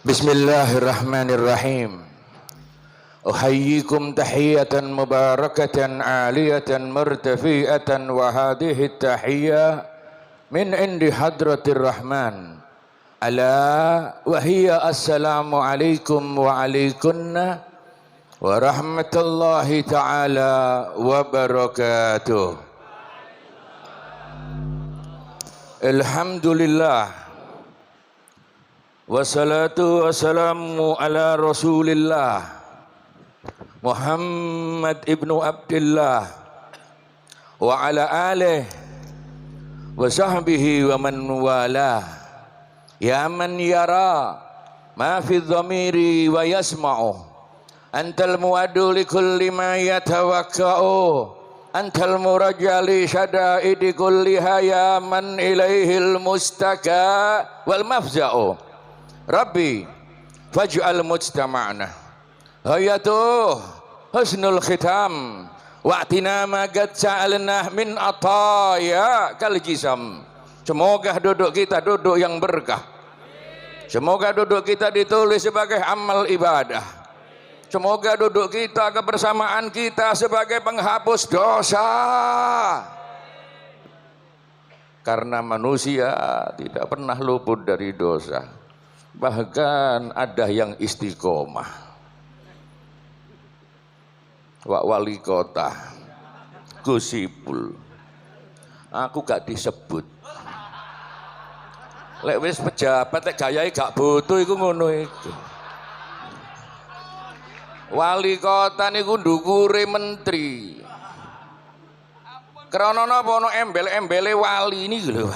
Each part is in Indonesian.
Bismillahirrahmanirrahim. Uhayyikum tahiyatan mubarakatan aliyatan murtafi'atan wa hadhihi tahiyya min indi hadratir rahman. Ala wa hiya assalamu alaikum wa alaikunna wa rahmatullahi ta'ala wa barakatuh. Alhamdulillah. Wassalatu wassalamu ala Rasulillah Muhammad ibnu Abdillah wa ala alihi wa sahbihi wa man walah. Ya man yara ma fi dhamiri wa yasma'u, antal muwaddu li kulli ma yatawakka'u, antal murajjali syada'idi kulliha, ya man ilaihil mustaka wal mafza'u. Rabbi faj'al mujtama'na hayatuh husnul khitam wa'tina ma qad sa'alna min ataya kal jisam. Semoga duduk kita duduk yang berkah. Semoga duduk kita ditulis sebagai amal ibadah. Semoga duduk kita, kebersamaan kita sebagai penghapus dosa. Karena manusia tidak pernah luput dari dosa. Bahkan ada yang istiqomah. Wak wali kota Gus Ipul, aku gak disebut. Lek wis pejabat lek gayahe gak butuh iku ngono iku. Wali kota niku ndukure menteri. Krana napa ana embel-embele wali niki lho.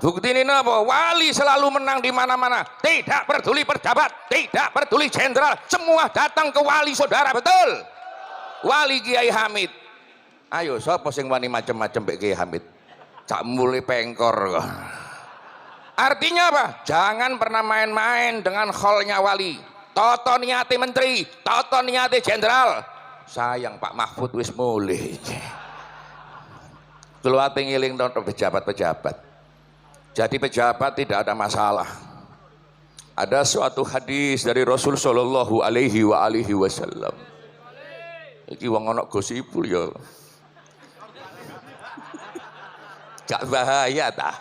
Bukti ini apa? Wali selalu menang di mana-mana. Tidak peduli pejabat, tidak peduli jenderal, semua datang ke wali saudara, betul? Wali Kiai Hamid. Ayo, sapa sing wani macem-macem mbek Kiai Hamid? Cak mulai pengkor kok. Artinya apa? Jangan pernah main-main dengan kholnya wali. Toto niate menteri, toto niate jenderal. Sayang Pak Mahfud wis mulih. Keluate ngiling toto pejabat-pejabat. Jadi pejabat tidak ada masalah. Ada suatu hadis dari Rasul sallallahu alaihi wasallam. Iki wong ana Gus Ipul ya. Gak bahaya ta?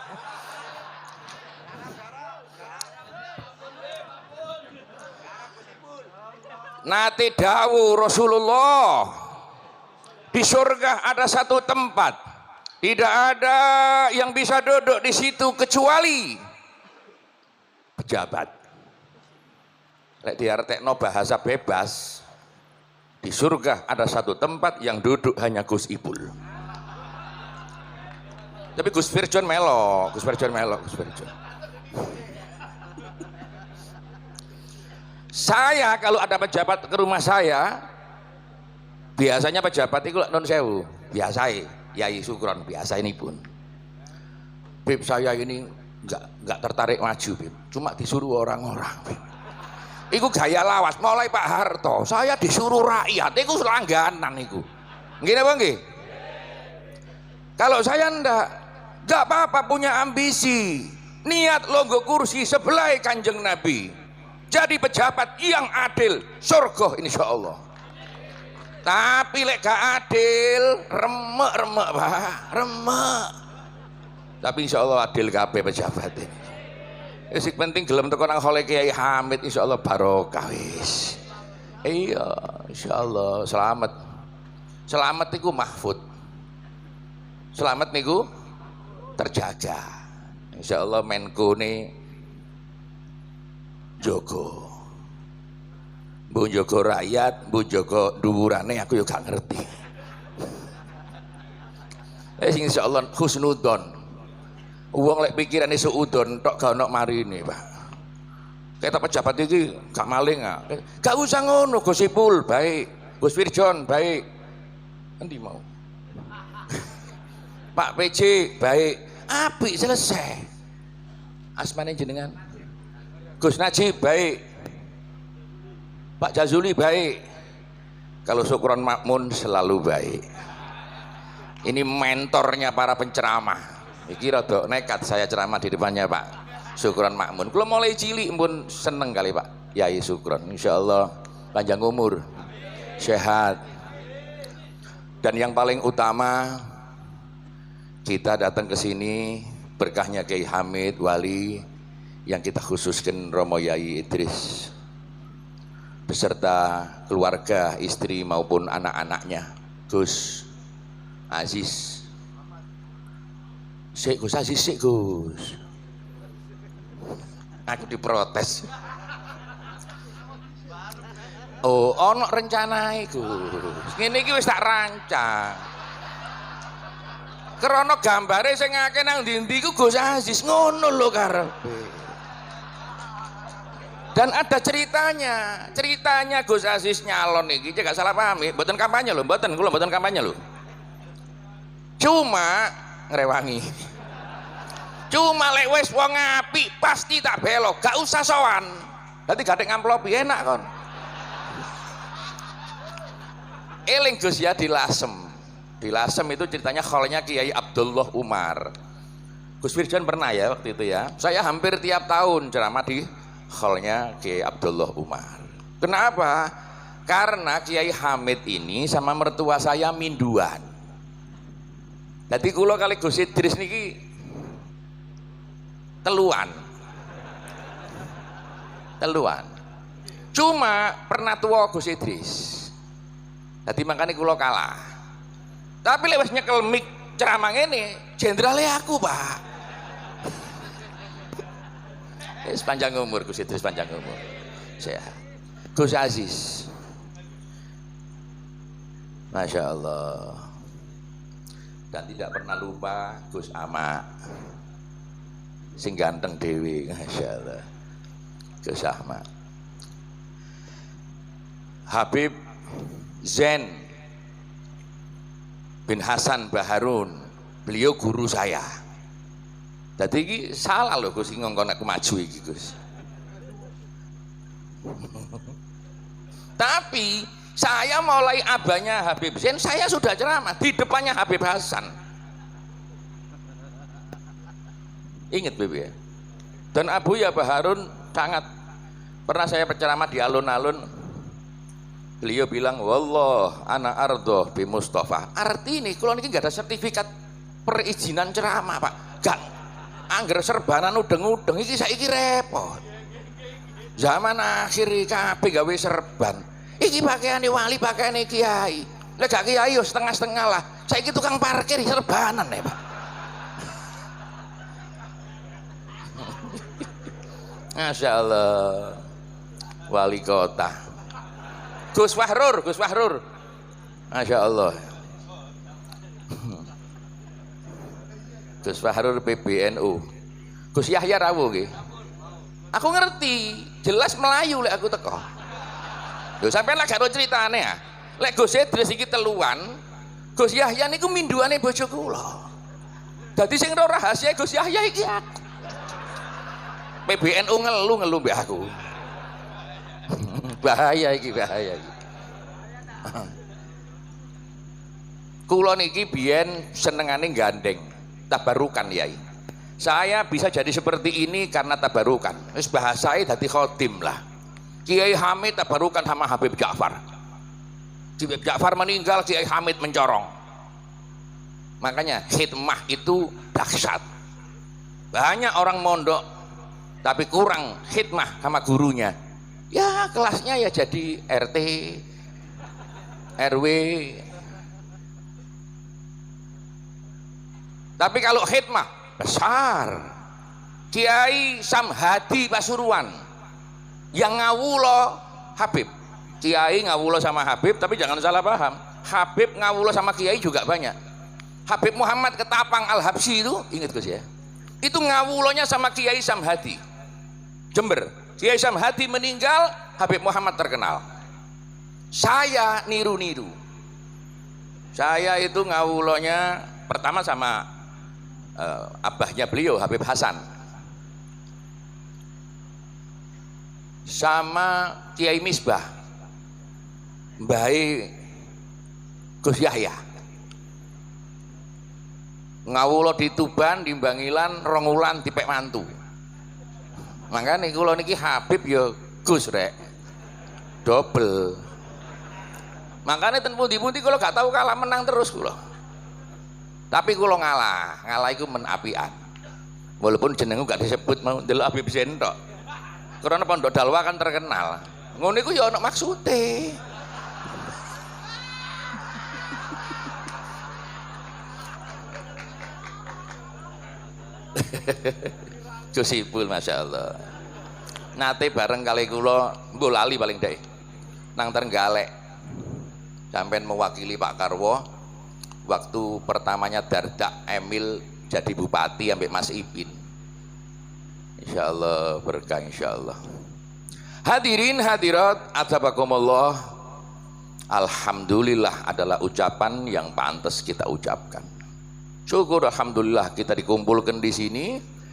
Nate dawuh Rasulullah, di surga ada satu tempat. Tidak ada yang bisa duduk di situ kecuali pejabat. Lek diartekno bahasa bebas, di surga ada satu tempat yang duduk hanya Gus Ipul. Tapi Gus Firjon melo, Gus Firjon. Saya kalau ada pejabat ke rumah saya, biasanya pejabat itu non sewu, biasa. Yai Sukron biasa ini pun. Bib, saya ini enggak tertarik maju, Bib. Cuma disuruh orang-orang, Bib. Iku gaya lawas mulai Pak Harto. Saya disuruh rakyat, iku langganan iku. Nggih napa nggih? Kalau saya enggak apa-apa punya ambisi. Niat longgo kursi sebelah Kanjeng Nabi. Jadi pejabat yang adil, surga insyaallah. Tapi lek gak adil, remek Pak, remek. Tapi insyaallah adil kabeh pejabat ini. Wis penting gelem teko nang khole Kiai Hamid insyaallah barokah wis. Iya, insyaallah selamat. Selamat niku mahfud. Selamat niku terjaga. Insyaallah Menko ne jogo. Bu jogo rakyat, bu jogo dhuwurane aku yo gak ngerti. Insyaallah husnudon. Wong lek pikirane suudon tok gak ono marine, Pak. Kata pejabat iki gak maling ah. Gak usah ngono, Gus Ipul baik, Gus Firjon baik. Endi mau? Pak PJ baik, apik selesai. Asmane jenengan? Gus Najib baik. Pak Jazuli baik. Kalau Sukron Makmun selalu baik. Ini mentornya para penceramah. Iki rada nekat saya ceramah di depannya Pak Syukron makmun. Kula mulai cilik pun seneng kali Pak Yai Syukron. Insyaallah panjang umur, sehat. Dan yang paling utama kita datang ke sini berkahnya Kiai Hamid Wali yang kita khususkan Romo Yai Idris beserta keluarga, istri maupun anak-anaknya. Gus Aziz. Sik Gus Aziz, sik Gus. Aku diprotes. Oh, ono rencanae Gus. Ngene iki wis tak rancang. Krana gambare sing akeh nang ndi-ndi ku Gus Aziz ngono lho karepe. Dan ada ceritanya. Ceritanya Gus Aziz nyalon iki gak salah paham ya. Mboten kampanye lho, mboten, kula mboten kampanye lho. Cuma ngrewangi. Cuma lek wis wong apik pasti tak belok, gak usah sowan. Dadi gathek ngamplopi enak kon. Eling Gus ya di Lasem. Di Lasem itu ceritanya kholnya Kiai Abdullah Umar. Gus Firjan pernah ya waktu itu ya. Saya hampir tiap tahun ceramah di kholnya Kiai Abdullah Umar. Kenapa? Karena Kiai Hamid ini sama mertua saya minduan. Jadi kula kali Gus Idris niki teluan. Cuma pernah tua Gus Idris. Jadi makanya kula kalah. Tapi lewat nyekel mik ceramah ini jenderalnya aku Pak. Sepanjang umur Gus Idris, sepanjang umur. Sehat. Gus Aziz. Masya Allah. Dan tidak pernah lupa Gus Ama. Sing ganteng dewi, Masya Allah. Gus Ahmad. Habib Zain bin Hasan Baharun, beliau guru saya. Jadi ini salah loh Gus ngongkon aku maju iki Gus. Tapi saya mulai abahnya Habib Zain, saya sudah ceramah di depannya Habib Hasan. Ingat Bibi ya. Dan Abu ya Baharun sangat pernah saya berceramah di alun-alun. Beliau bilang, wallah ana ardo bi Mustafa. Arti ini kalau ini nggak ada sertifikat perizinan ceramah Pak. Gak angger serbanan udeng-udeng iki saiki repot. Zaman akhir kabeh gawe serban. Iki pakaiane wali, pakaiane kiai. Lek gak kiai yo setengah-setengah lah. Saiki tukang parkir serbanan ya Pak. Masya Allah. Wali kota Gus Fahrur. Masya Allah. Gus Fahrur PBNU. Gus Yahya rawuh nggih. Aku ngerti, jelas Melayu lek aku teko. Lho sampean lek karo critane ya. Lek Gus Idris iki teluan, Gus Yahya niku minduane bojo kula. Dadi sing ora rahasia Gus Yahya iki aku. PBNU ngelu mbek aku. Bahaya iki. Kula niki biyen senengane gandeng tabarukan Yai. Saya bisa jadi seperti ini karena tabarukan. Wis bahasae dadi khotim lah. Kiai Hamid tabarukan sama Habib Ja'far. Habib Ja'far meninggal, Kiai Hamid mencorong. Makanya khidmah itu dahsyat. Banyak orang mondok tapi kurang khidmah sama gurunya. Ya kelasnya ya jadi RT, RW. Tapi kalau khidmah besar. Kiai Samhadi Pasuruan yang ngawulo Habib. Kiai ngawulo sama Habib, tapi jangan salah paham. Habib ngawulo sama Kiai juga banyak. Habib Muhammad Ketapang Al-Habsyi itu, ingat Gus ya. Itu ngawulonya sama Kiai Samhadi. Jember. Kiai Samhadi meninggal, Habib Muhammad terkenal. Saya niru-niru. Saya itu ngawulonya pertama sama abahnya beliau Habib Hasan. Sama Kiai Misbah. Mbahe Gus Yahya. Ngawulo di Tuban, di Bangilan, 2 wulan dipek mantu. Makanya kula niki Habib ya Gus rek. Double. Makanya ten pundi-pundi kula gak tahu kalah menang terus kula. Tapi kula ngalah, ngalah iku men apian. Walaupun jenengku gak disebut mau ndelok Habib Zain tok. Karena Pondok Dalwa kan terkenal. Ngono iku ya ana maksude. Josipul Masya Allah. Nate bareng kali kula bolali paling dek nang Trenggalek sampean mewakili Pak Karwo waktu pertamanya Dardak Emil jadi bupati ambek Mas Ibin. Insya Allah berkah insya Allah. Hadirin hadirat adzabakumullah, alhamdulillah adalah ucapan yang pantas kita ucapkan. Syukur alhamdulillah kita dikumpulkan di sini,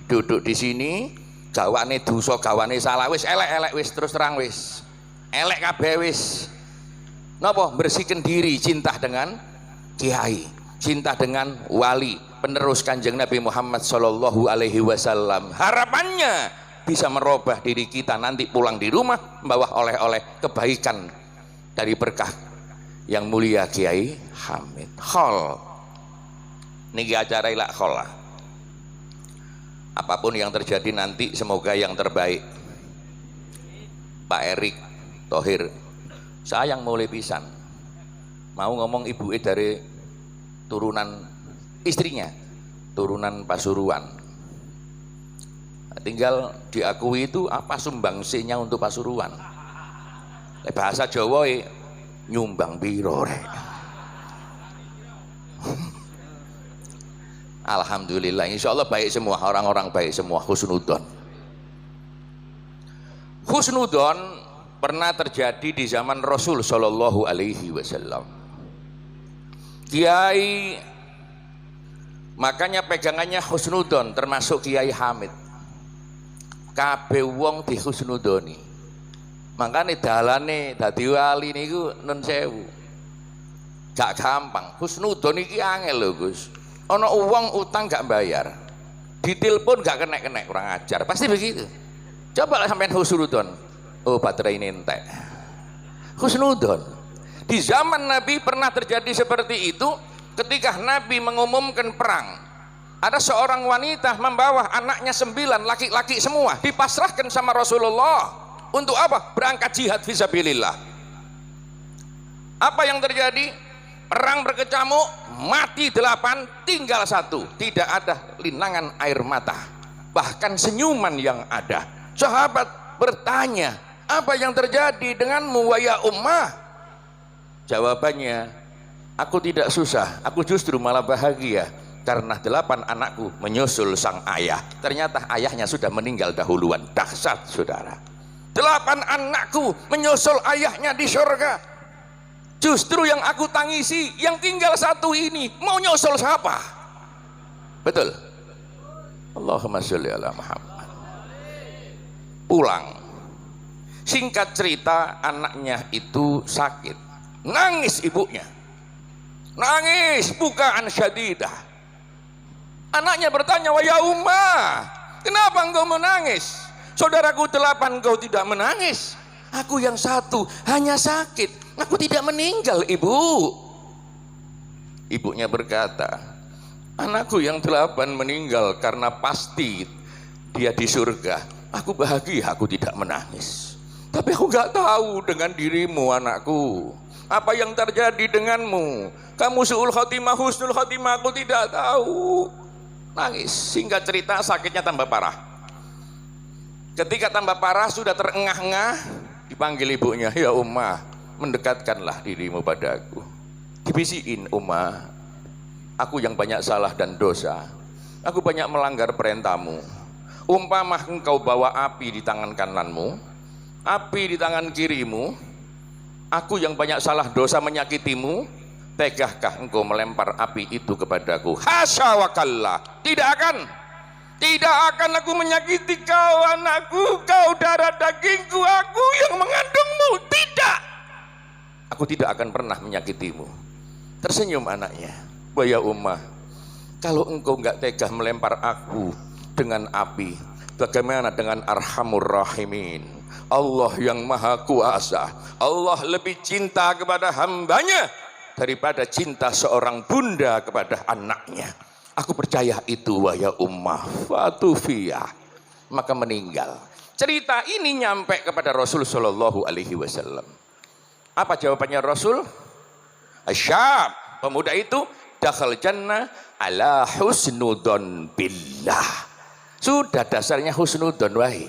duduk di sini, gawane dosa gawane salah wis elek-elek wis terus terang wis. Elek kabeh wis. Napa? Bersihkan diri, cinta dengan kiai, cinta dengan wali, penerus Kanjeng Nabi Muhammad sallallahu alaihi wasallam. Harapannya bisa merubah diri kita nanti pulang di rumah membawa oleh-oleh kebaikan dari berkah yang mulia Kiai Hamid. Khol niki acara ilak khol lah. Apapun yang terjadi nanti semoga yang terbaik. Pak Erik Thohir saya yang mulai pisan mau ngomong ibu dari turunan istrinya, turunan Pasuruan. Tinggal diakui itu apa sumbangsinya untuk Pasuruan. Bahasa Jawa nyumbang piro rek. Alhamdulillah, insya Allah baik semua, orang-orang baik semua, husnudon. Husnudon pernah terjadi di zaman Rasul Shallallahu Alaihi Wasallam. Kiai makanya pegangannya husnudon, termasuk Kiai Hamid. Kabeh wong dihusnudoni. Makanya dalane dadi wali niku nun sewu. Gak gampang. Husnudon iki angel lho, Gus. Ana uang utang gak bayar. Ditelepon gak kenek-kenek, kurang ajar. Pasti begitu. Coba lah sampean husnudon. Oh, baterai ini entek. Husnudon. Di zaman Nabi pernah terjadi seperti itu ketika Nabi mengumumkan perang. Ada seorang wanita membawa anaknya 9, laki-laki semua, dipasrahkan sama Rasulullah. Untuk apa? Berangkat jihad fisabilillah. Apa yang terjadi? Perang berkecamuk, mati 8, tinggal 1. Tidak ada linangan air mata, bahkan senyuman yang ada. Sahabat bertanya, apa yang terjadi denganmu wahai ummah? Jawabannya, aku tidak susah, aku justru malah bahagia. Karena 8 anakku menyusul sang ayah. Ternyata ayahnya sudah meninggal dahuluan. Dahsyat saudara. 8 anakku menyusul ayahnya di surga. Justru yang aku tangisi, yang tinggal 1 ini mau nyusul siapa? Betul. Allahumma sholli ala Muhammad. Pulang. Singkat cerita, anaknya itu sakit. Nangis ibunya. Nangis bukaan syadidah. Anaknya bertanya, wahai ummah, kenapa engkau menangis? Saudaraku 8 engkau tidak menangis. Aku yang 1 hanya sakit. Aku tidak meninggal, ibu. Ibunya berkata, anakku yang 8 meninggal karena pasti dia di surga. Aku bahagia, aku tidak menangis. Tapi aku gak tahu dengan dirimu anakku. Apa yang terjadi denganmu? Kamu su'ul khotimah, husnul khotimah, aku tidak tahu. Nangis. Singkat cerita, sakitnya tambah parah. Ketika tambah parah, sudah terengah-engah, dipanggil ibunya, ya ummah, mendekatkanlah dirimu padaku. Dibisikin, ummah, aku yang banyak salah dan dosa, aku banyak melanggar perintahmu. Umpamah engkau bawa api di tangan kananmu, api di tangan kirimu, aku yang banyak salah dosa menyakitimu, tegahkah engkau melempar api itu kepadaku? Hasya wa kalla. Tidak akan aku menyakiti kau anakku, kau darah dagingku, aku yang mengandungmu. Tidak, aku tidak akan pernah menyakitimu. Tersenyum anaknya, wahai ummah, kalau engkau enggak tega melempar aku dengan api, Bagaimana dengan Arhamur Rahimin, Allah yang maha kuasa. Allah lebih cinta kepada hambanya daripada cinta seorang bunda kepada anaknya. Aku percaya itu wahai ummah. Fatufiyah, maka meninggal. Cerita ini nyampe kepada Rasul Shallallahu Alaihi Wasallam. Apa jawabannya Rasul? Asyab, pemuda itu dakhal jannah ala husnudon billah. Sudah dasarnya husnudon wae.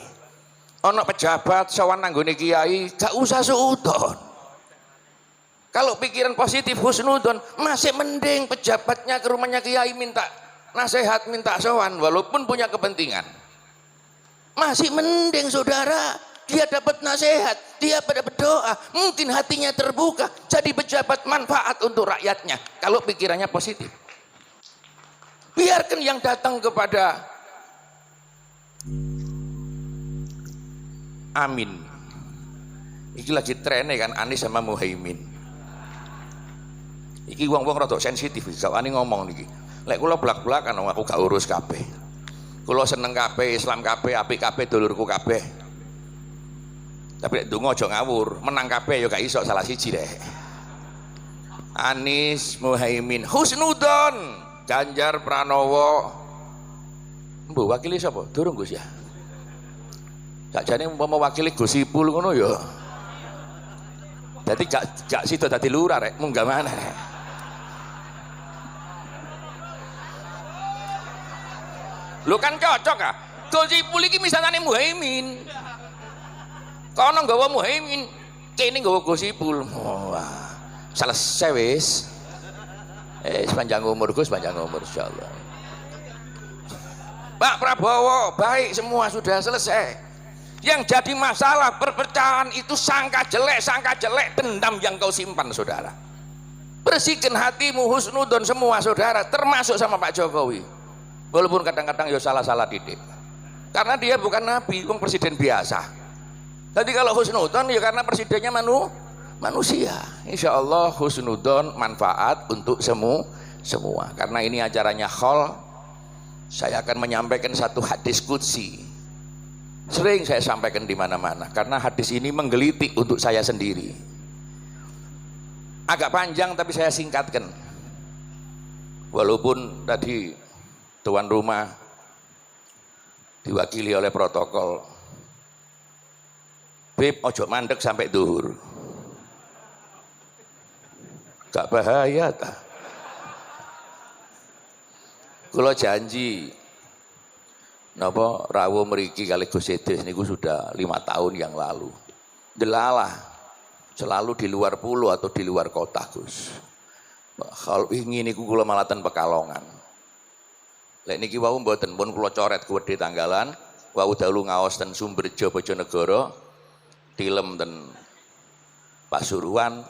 Ono pejabat sawan nanggone kiai gak usah suudon. Kalau pikiran positif husnudon, masih mending pejabatnya ke rumahnya kiai minta nasihat, minta sawan walaupun punya kepentingan. Masih mending saudara, dia dapat nasihat, dia pada berdoa, mungkin hatinya terbuka, jadi pejabat manfaat untuk rakyatnya. Kalau pikirannya positif, biarkan yang datang kepada Amin. Iki lagi trennya kan Anies sama Muhaimin. Iki wong-wong rada sensitif, gawane ngomong niki. Lek kula blak-blakan aku gak urus kabeh. Kula seneng kabeh, Islam kabeh, apik kabeh, dulurku kabeh. Tapi lek donga aja ngawur, menang kabeh ya gak iso salah siji deh. Anies Muhaimin, husnudon, Ganjar Pranowo. Mbok wakili sapa? Durung Gus ya. Sakjane umpama wakili Gus Ipul ngono ya. Dadi gak sida dadi lurah rek, munggah mana rek. Lu kan cocok ah. Gus Ipul iki misalane Muhaimin. Kono nggawa Muhaimin, kene nggawa Gus Ipul. Wah, selesai wis. Sepanjang umur Gus, sepanjang umur insyaallah. Pak Prabowo, baik semua sudah selesai. Yang jadi masalah perpecahan itu sangka jelek, dendam yang kau simpan saudara. Bersihkan hatimu, husnudon semua saudara, termasuk sama Pak Jokowi. Walaupun kadang-kadang ya salah-salah didik. Karena dia bukan nabi, wong presiden biasa. Jadi kalau husnudon ya karena presidennya manusia. Insya Allah husnudon manfaat untuk semua. Karena ini acaranya khol, saya akan menyampaikan satu hadis qudsi. Sering saya sampaikan di mana-mana karena hadis ini menggelitik untuk saya sendiri. Agak panjang tapi saya singkatkan. Walaupun tadi tuan rumah diwakili oleh protokol. Beb, ojo mandek sampai duhur. Gak bahaya ta? Kalau janji napa rawuh mriki kali Gus Idris niku sudah 5 tahun yang lalu. Delalah selalu di luar pulau atau di luar kota Gus. Kalau ingin niku kula malaten Pekalongan. Lek niki wau mboten pun kula coret kuwedhe tanggalan, wau dalu ngaos ten Sumberjo Bojonegoro, tilem ten Pasuruan,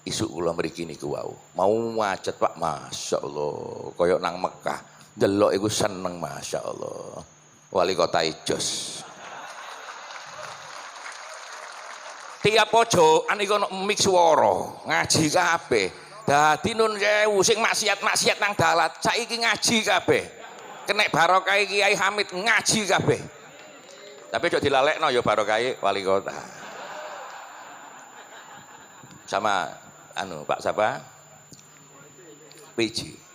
isuk kula mriki niku wau. Mau macet Pak, masyaallah, koyok nang Mekah. Delok iku seneng masyaallah. Wali kota Ijos. Tiap pojokan iku ono mik swara, ngaji kabeh. Dadi nun sewu sing maksiat-maksiat nang dalat, saiki ngaji kabeh. Kenek barokah Kiai Hamid ngaji kabeh. Tapi aja dilalekno ya barokah wali kota. Sama Pak siapa? PJ.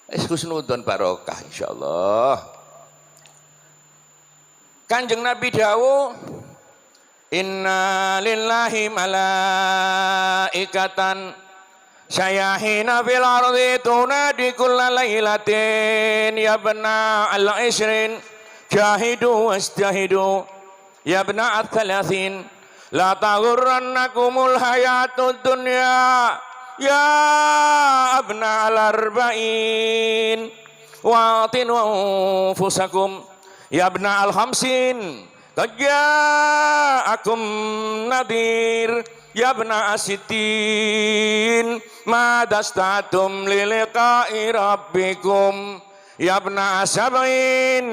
Husnudon barokah insyaallah. Kanjeng Nabi dawuh, inna lillahi malaikatan sayahina fil ardi tunadi kulla lailatin ya bna al-ishrin jahidu wastahidu ya bna al-thalathin la taghurrannakumul hayatud dunya ya abna al-arba'in wa'tinu anfusakum ya abna al-khamsin qad ja'akum nadhir ya abna as-sittin ma dastatum li liqa'i rabbikum ya abna as-sab'in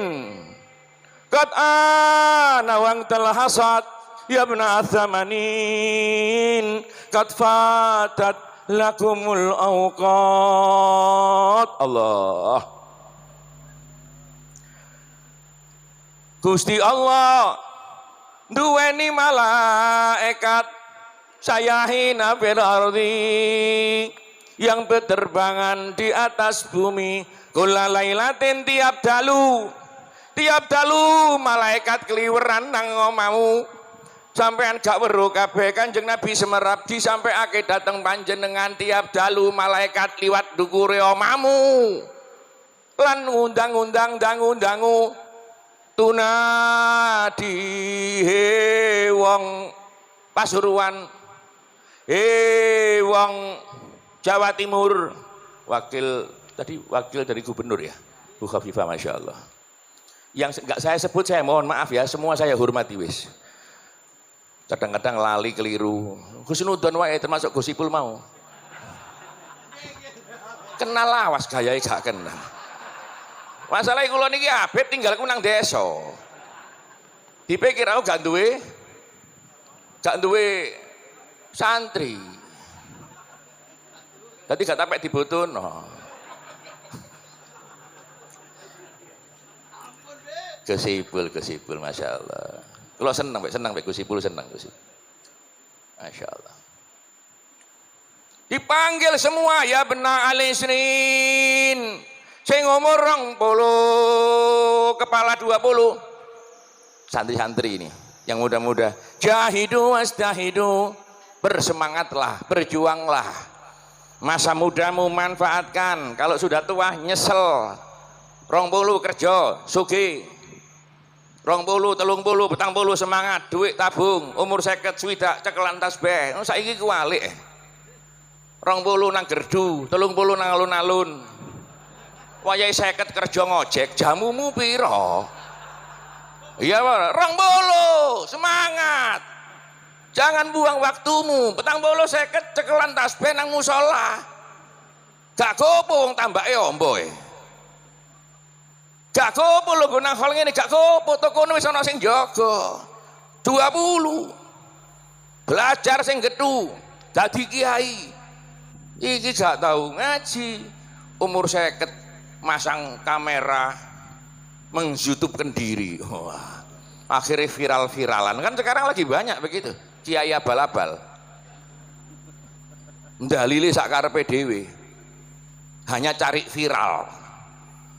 qad ana waqtal hasad ya abna as-thamanin qad fatat lakumul awqat. Allah. Gusti Allah duweni malaikat sayahina fil ardi yang berterbangan di atas bumi kula lailatin tiap dalu malaikat keliweran nang omamu sampean gak weruh kabeh Kanjeng Nabi semerabdi sampai ake dateng panjenengan tiap dalu malaikat liwat dukure omamu lan undang-undang dangu tunadi he wong Pasuruan he wong Jawa Timur wakil dari gubernur ya Bu Khafifah Masya Allah yang enggak saya sebut saya mohon maaf ya semua saya hormati wis kadang-kadang lali keliru Husnudon wae termasuk Gusipul mau kenal lawas gayane gak kenal masalah kula niki abet tinggalku nang desa. Dipikir aku gak duwe santri. Dadi gak tapek dibutuhno. Gusipul Masya Allah. Kula seneng Gusipul seneng Gusipul. Masya Allah. Dipanggil semua ya benar alisrin. Sing umur 20, kepala 20. Santri-santri ini yang muda-muda. Jahidu wastahidu. Bersemangatlah, berjuanglah. Masa mudamu manfaatkan. Kalau sudah tua nyesel. 20 kerja, sugih. 20, 30, 40 semangat, duit tabung, umur 50 swidak cekelan tasbih. Saiki kuwalik. 20 nang gerdu, 30 nang alun-alun. Wayahe 50 kerja ngojek, jamumu piro? Iya, 20 semangat. Jangan buang waktumu. 40 50 cekelan tasbih nang musola. Gak gopo wong tambake ombo e. Gak gopo lho nang hol ngene, gak gopo tokono wis ana sing jaga. 20 belajar sing gedhu, dadi kiai. Iki gak tahu ngaji, umur 50 masang kamera meng-YouTubekan diri. Wah, akhirnya viral-viralan. Kan sekarang lagi banyak begitu. Kiai abal-abal. Ndalile sakarepe dhewe. Hanya cari viral.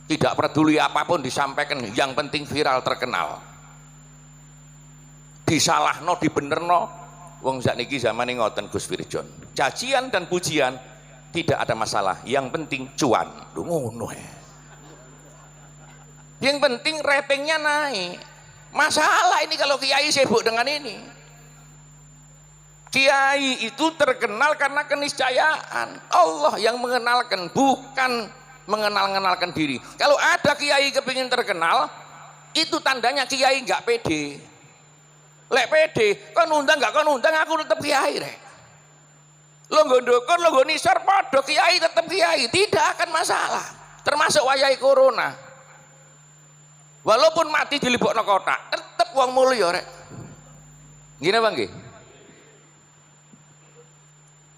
Tidak peduli apapun disampaikan, yang penting viral terkenal. Disalahno, dibenerno. Wong sakniki zamane ngoten Gus Firjon. Cacian dan pujian tidak ada masalah, yang penting cuan. Ngono ya. Yang penting ratingnya naik. Masalah ini kalau kiai sibuk dengan ini. Kiai itu terkenal karena keniscayaan. Allah yang mengenalkan, bukan mengenalkan diri. Kalau ada kiai kepingin terkenal, itu tandanya kiai nggak pede. Lek pede, kon undang nggak kon undang, aku tetap kiai rek. Lo gondokon, lo nisar podo kiai tetap kiai, tidak akan masalah. Termasuk wayahe corona. Walaupun mati dilebokno kotak, tetap wong mulya rek. Gini Bang nggih.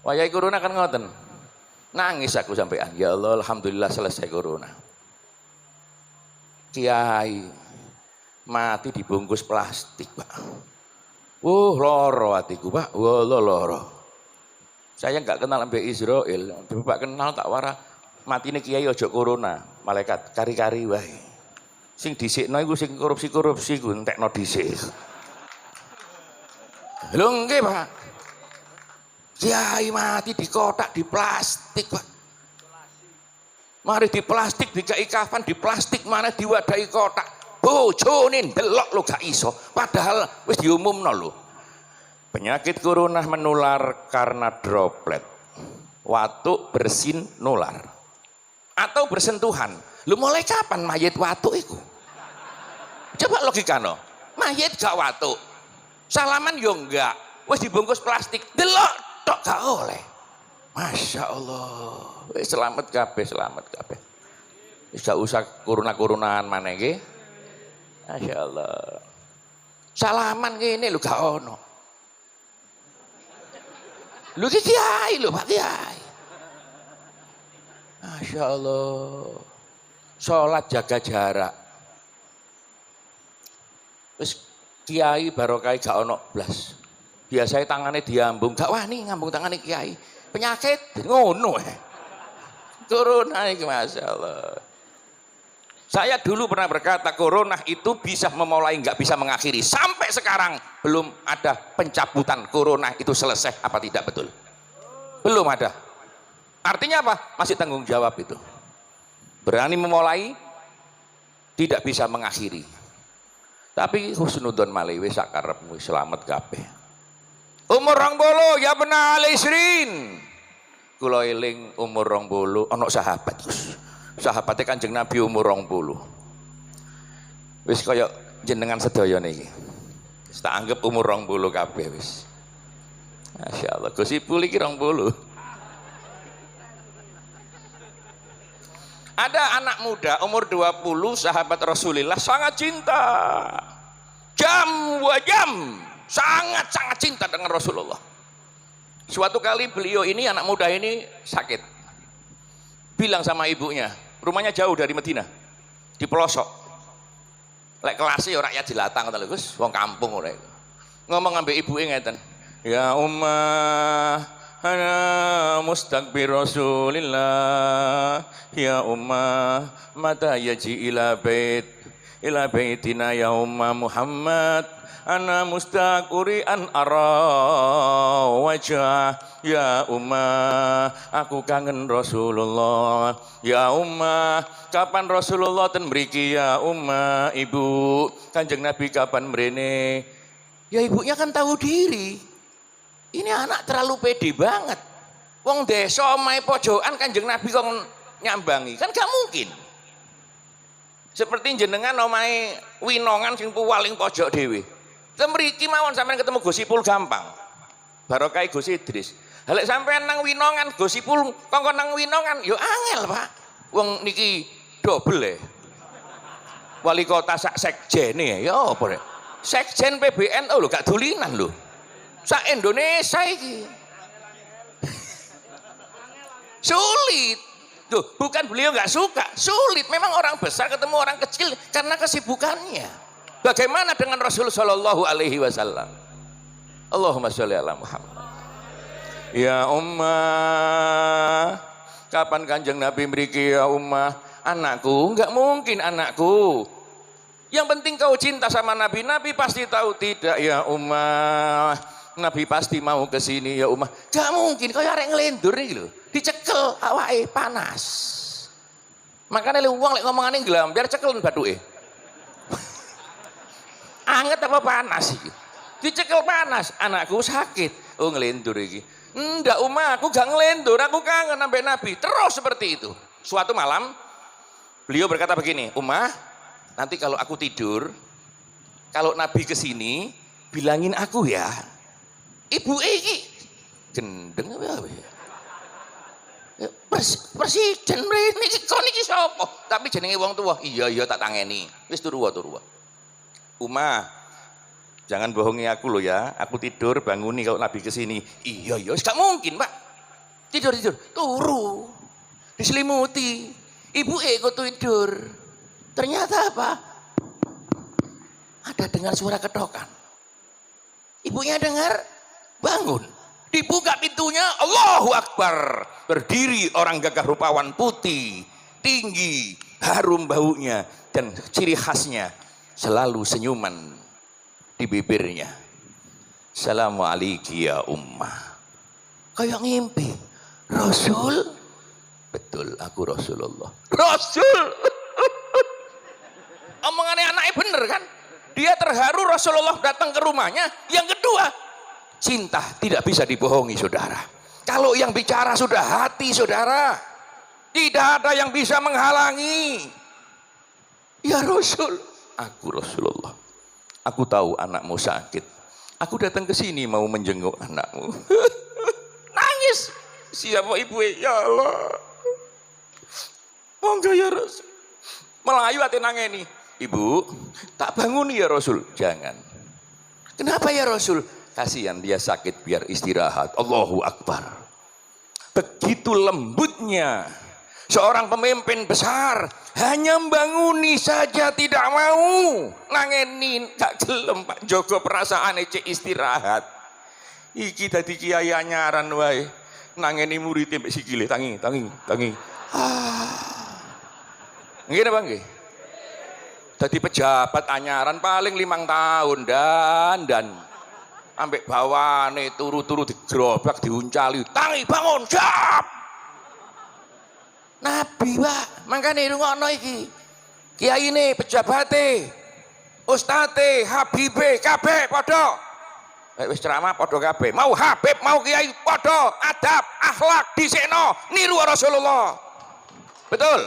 Wayahe corona kan ngoten. Nangis aku sampean. Ya Allah, alhamdulillah selesai corona. Kiai mati dibungkus plastik, Pak. Loro hatiku, Pak. Loro. Saya nggak kenal sampai Israel, Bapak kenal tak wara mati ini kiai ojo corona, malaikat kari-kari wae. Sing dhisikno iku sing korupsi-korupsi ku entekno dhisik. Lho nggih, Pak. Kiai mati di kotak di plastik, Pak. Mari di plastik dikai kafan di plastik, mana diwadahi kotak. Bojone ndelok lho gak iso, padahal wis diumumno lho. Penyakit corona menular karena droplet. Watuk bersin nular. Atau bersentuhan. Lu mulai kapan mayit watuk itu? Coba logika no. Mayit gak watuk. Salaman yo enggak. Wis dibungkus plastik. Delok tok gak oleh. Masya Allah. Selamat kabeh. Wis gak usah corona-coronaan maneh nggih. Masya Allah. Salaman ngene lho gak ono. Lu kiai lu Pak Kiai. Masya Allah. Sholat jaga jarak. Wis kiai barokah gak ono blas. Biasanya tangannya diambung, gak wani ngambung tangannya kiai. Penyakit ngono. Corona iki masyaallah. Saya dulu pernah berkata corona itu bisa memulai nggak bisa mengakhiri. Sampai sekarang belum ada pencabutan corona itu selesai apa tidak, betul? Belum ada. Artinya apa? Masih tanggung jawab itu. Berani memulai, tidak bisa mengakhiri. Tapi husnudon malewe sakarepmu selamat kabeh. Umur 20 ya benar alisrin. Kula eling umur 20 ana sahabat Gus. Sahabatnya Kanjeng Nabi umur 20. Wis kaya jenengan sedaya niki. Wis tak anggap umur 20 kabeh wis. Masyaallah, Gus Ipul iki 20. Ada anak muda umur 20 sahabat Rasulullah sangat cinta. Jam 2 jam sangat-sangat cinta dengan Rasulullah. Suatu kali beliau ini anak muda ini sakit. Bilang sama ibunya, rumahnya jauh dari Madinah, di pelosok. Lek kelasnya rakyat jelatang ngoten lho Gus, wong kampung ora. Ngomong ambek ibuke ngeten. Ya ummah ana mustaqbir Rasulillah. Ya ummah mata yaji ila baitina ya ummah Muhammad. Ana mustaquri an ara wajah. Ya ummah aku kangen Rasulullah. Ya ummah kapan Rasulullah ten mriki ya ummah. Ibu Kanjeng Nabi kapan mrene? Ya ibunya kan tahu diri. Ini anak terlalu pede banget. Wong desa omahe pojokan Kanjeng Nabi kok nyambangi, kan gak mungkin. Seperti jenengan omahe Winongan sing paling pojok dhewe. Temriki mawon sampean ketemu Gus Ipul gampang. Barokah Gus Idris. Halek sampean nang Winongan Gus Ipul kongkon nang Winongan yo angel, Pak. Wong niki double wali kota sak sekjene ya apa rek? Sekjen PBNU lho gak dolinan lho. Sak Indonesia iki. Sulit. Tuh, bukan beliau nggak suka, sulit. Memang orang besar ketemu orang kecil karena kesibukannya. Bagaimana dengan Rasul Shallallahu Alaihi Wasallam? Allahumma sholli ala Muhammad. Ya ummah, kapan Kanjeng Nabi mriki ya ummah? Anakku, nggak mungkin anakku. Yang penting kau cinta sama Nabi. Nabi pasti tahu tidak ya ummah. Nabi pasti mau ke sini ya ummah. Gak mungkin kau arek ngelendur nih lho. Dicekel awake panas. Makanya wong lek ngomongane nglambyar cekel bathuke. Anget apa panas iki? Dicekel panas, anakku sakit. Oh ngelendur iki. Ndak ummah, aku gak ngelendur, aku kangen sampai Nabi. Terus seperti itu. Suatu malam beliau berkata begini, "Ummah, nanti kalau aku tidur, kalau Nabi kesini, bilangin aku ya." Ibu iki gendeng apa ya? Presiden mrene iki kon iki sapa? Tapi jenenge wong tua. Iya tak tangeni. Wis turu wae. Ummah, jangan bohongi aku loh ya. Aku tidur banguni kalau Nabi kesini. Iya gak mungkin, Pak. Tidur. Turu. Diselimuti. Ibu kok tidur. Ternyata apa? Ada dengar suara ketokan. Ibunya dengar, bangun. Dibuka pintunya, Allahu Akbar. Berdiri orang gagah rupawan putih, tinggi, harum baunya, dan ciri khasnya selalu senyuman di bibirnya. Assalamualaikum ya ummah. Kayak ngimpi. Rasul? Betul, aku Rasulullah. Rasul? Omongannya anaknya bener kan? Dia terharu Rasulullah datang ke rumahnya. Yang kedua, cinta tidak bisa dibohongi saudara. Kalau yang bicara sudah hati saudara, tidak ada yang bisa menghalangi. Ya Rasul, aku Rasulullah. Aku tahu anakmu sakit. Aku datang ke sini mau menjenguk anakmu. Nangis. Siapa ibu? Ya Allah. Monggo ya Rasul. Melayu ati nangeni. Ibu, tak bangun ya Rasul. Jangan. Kenapa ya Rasul? Kasihan dia sakit, biar istirahat. Allahu Akbar. Begitu lembutnya seorang pemimpin besar hanya membanguni saja tidak mau nangenin, gak gelem Pak Joko perasaan cek istirahat. Iki dadi kiai anyaran wae nangeni murid mbek sikile tangi. Nggih napa nggih? Dadi pejabat anyaran paling 5 tahun dan ambek bawane turu-turu digerobak diuncali, tangi bangun siap. Nabi Pak, mangkane rungokno iki. Kiyaine, pejabate, ustate, habibe kabeh padha. Wis ceramah padha kabeh. Mau habib, mau kiai padha, adab, akhlak dhisikno niru Rasulullah. Betul?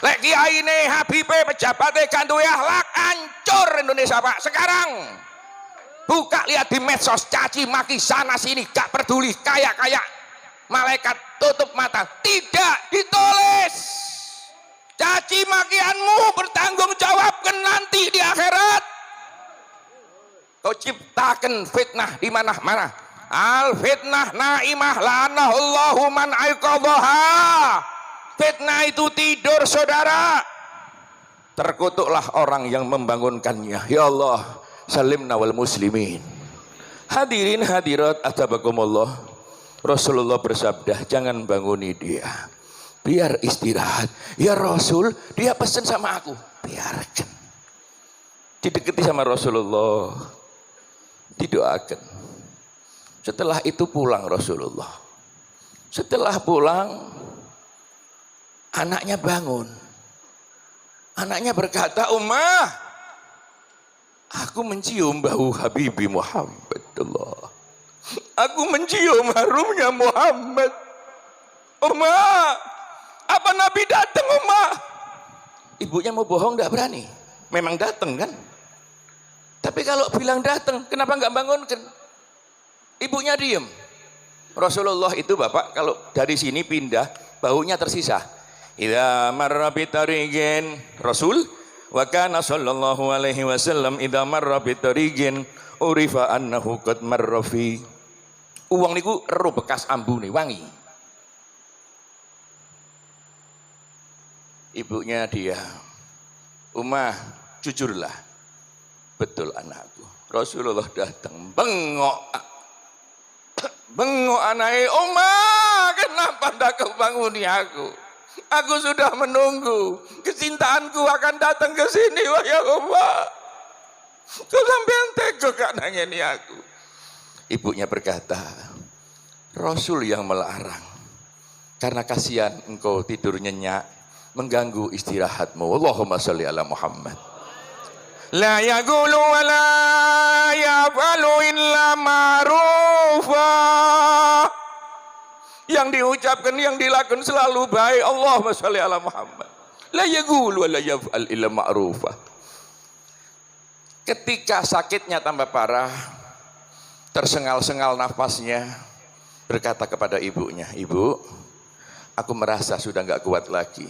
Lek kiyaine, habibe, pejabate gak duwe akhlak, hancur Indonesia Pak. Sekarang buka lihat di medsos, caci maki sana sini, gak peduli, kayak malaikat tutup mata, tidak ditulis. Caci makianmu bertanggung jawabkan nanti di akhirat. Kau ciptakan fitnah di mana-mana. Al fitnah naimah lanahullahu man aiqadhaha. Fitnah itu tidur saudara. Terkutuklah orang yang membangunkannya. Ya Allah, salimna wal muslimin. Hadirin hadirat atabakumullah. Rasulullah bersabda, jangan banguni dia, biar istirahat. Ya Rasul, dia pesan sama aku, biarkan. Didekati sama Rasulullah, didoakan. Setelah itu pulang Rasulullah. Setelah pulang, anaknya bangun. Anaknya berkata, Ummah, aku mencium bau Habibi Muhammad. Allah. Aku mencium harumnya Muhammad. Ummah, apa Nabi datang Ummah? Ibunya mau bohong tidak berani. Memang datang kan? Tapi kalau bilang datang, kenapa nggak bangunkan? Ibunya diem. Rasulullah itu Bapak kalau dari sini pindah, baunya tersisa. Idza marra bitariqin Rasul wa kana sallallahu alaihi wasallam idza marra bitariqin urifa annahu qad marra fi. Uang niku ero bekas ambune wangi. Ibunya dia, Ummah, jujurlah. Betul anakku. Rasulullah datang, bengok anaknya, Ummah, kenapa ndak kau banguni aku? Aku sudah menunggu, kecintaanku akan datang ke sini, wahai Ummah. Kau sampean tega gak nangeni aku? Ibunya berkata, Rasul yang melarang, karena kasihan engkau tidur nyenyak, mengganggu istirahatmu. Allahumma sholli ala Muhammad. La yaqulu wa la yaf'alu illa ma'rufa. Yang diucapkan, yang dilakukan selalu baik. Allahumma sholli ala Muhammad. La yaqulu wa la yaf'al illa ma'rufa. Ketika sakitnya tambah parah, tersengal-sengal nafasnya, berkata kepada ibunya, Ibu, aku merasa sudah enggak kuat lagi.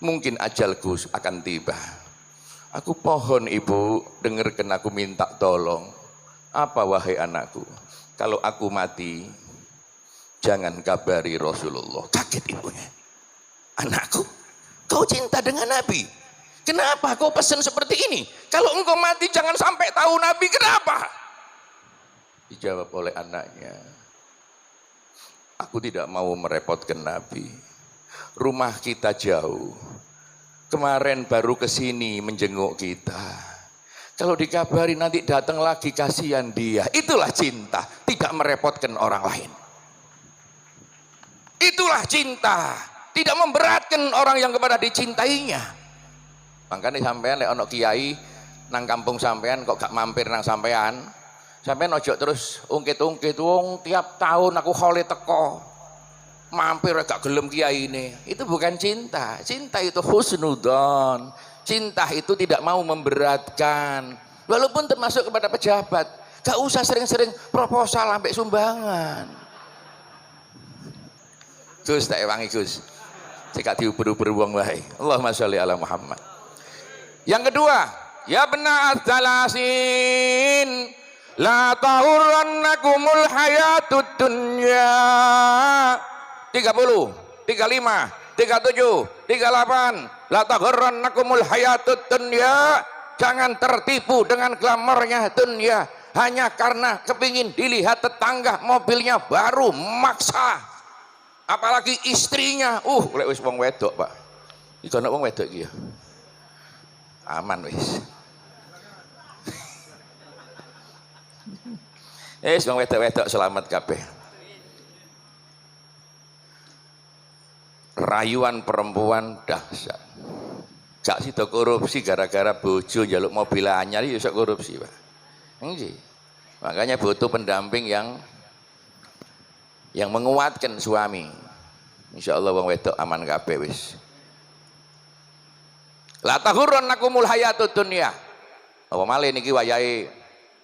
Mungkin ajalku akan tiba. Aku pohon Ibu, dengarkan aku minta tolong. Apa wahai anakku? Kalau aku mati, jangan kabari Rasulullah. Kaget ibunya. Anakku, kau cinta dengan Nabi? Kenapa kau pesan seperti ini? Kalau engkau mati jangan sampai tahu Nabi, kenapa? Dijawab oleh anaknya, aku tidak mau merepotkan Nabi. Rumah kita jauh. Kemarin baru ke sini menjenguk kita. Kalau dikabari nanti datang lagi, kasihan dia. Itulah cinta, tidak merepotkan orang lain. Itulah cinta, tidak memberatkan orang yang kepada dicintainya. Makanya sampean lek ono kiai nang kampung sampean kok gak mampir nang sampean. Sampean ojo terus ungkit-ungkit, wong tiap tahun aku khole teko. Mampir gak gelem kiai ini. Itu bukan cinta. Cinta itu husnudzon. Cinta itu tidak mau memberatkan. Walaupun termasuk kepada pejabat. Gak usah sering-sering proposal sampai sumbangan. Gus tak ewangi Gus. Jika diuber-uber wong wae. Allahumma sholli ala Muhammad. Yang kedua, ya benar dalasin. La tahurrannakumul hayatud dunya. 30. 35, 37, 38. La taghurrannakumul hayatud dunya. Jangan tertipu dengan glamornya dunia hanya karena kepingin dilihat tetangga mobilnya baru, maksa. Apalagi istrinya. Lek wis wong wedok, Pak. Iki ana wong wedok iki ya. Aman wis. Wong wedok-wedok selamat kabeh. Rayuan perempuan dahsyat. Gak sida korupsi gara-gara bojo njaluk mobil anyar ya iso korupsi, Pak. Nggih. Makanya butuh pendamping yang menguatkan suami. Insyaallah wong wedok aman kabeh wis. La taghurrannakumul hayatud dunya. Apa malih niki wayahe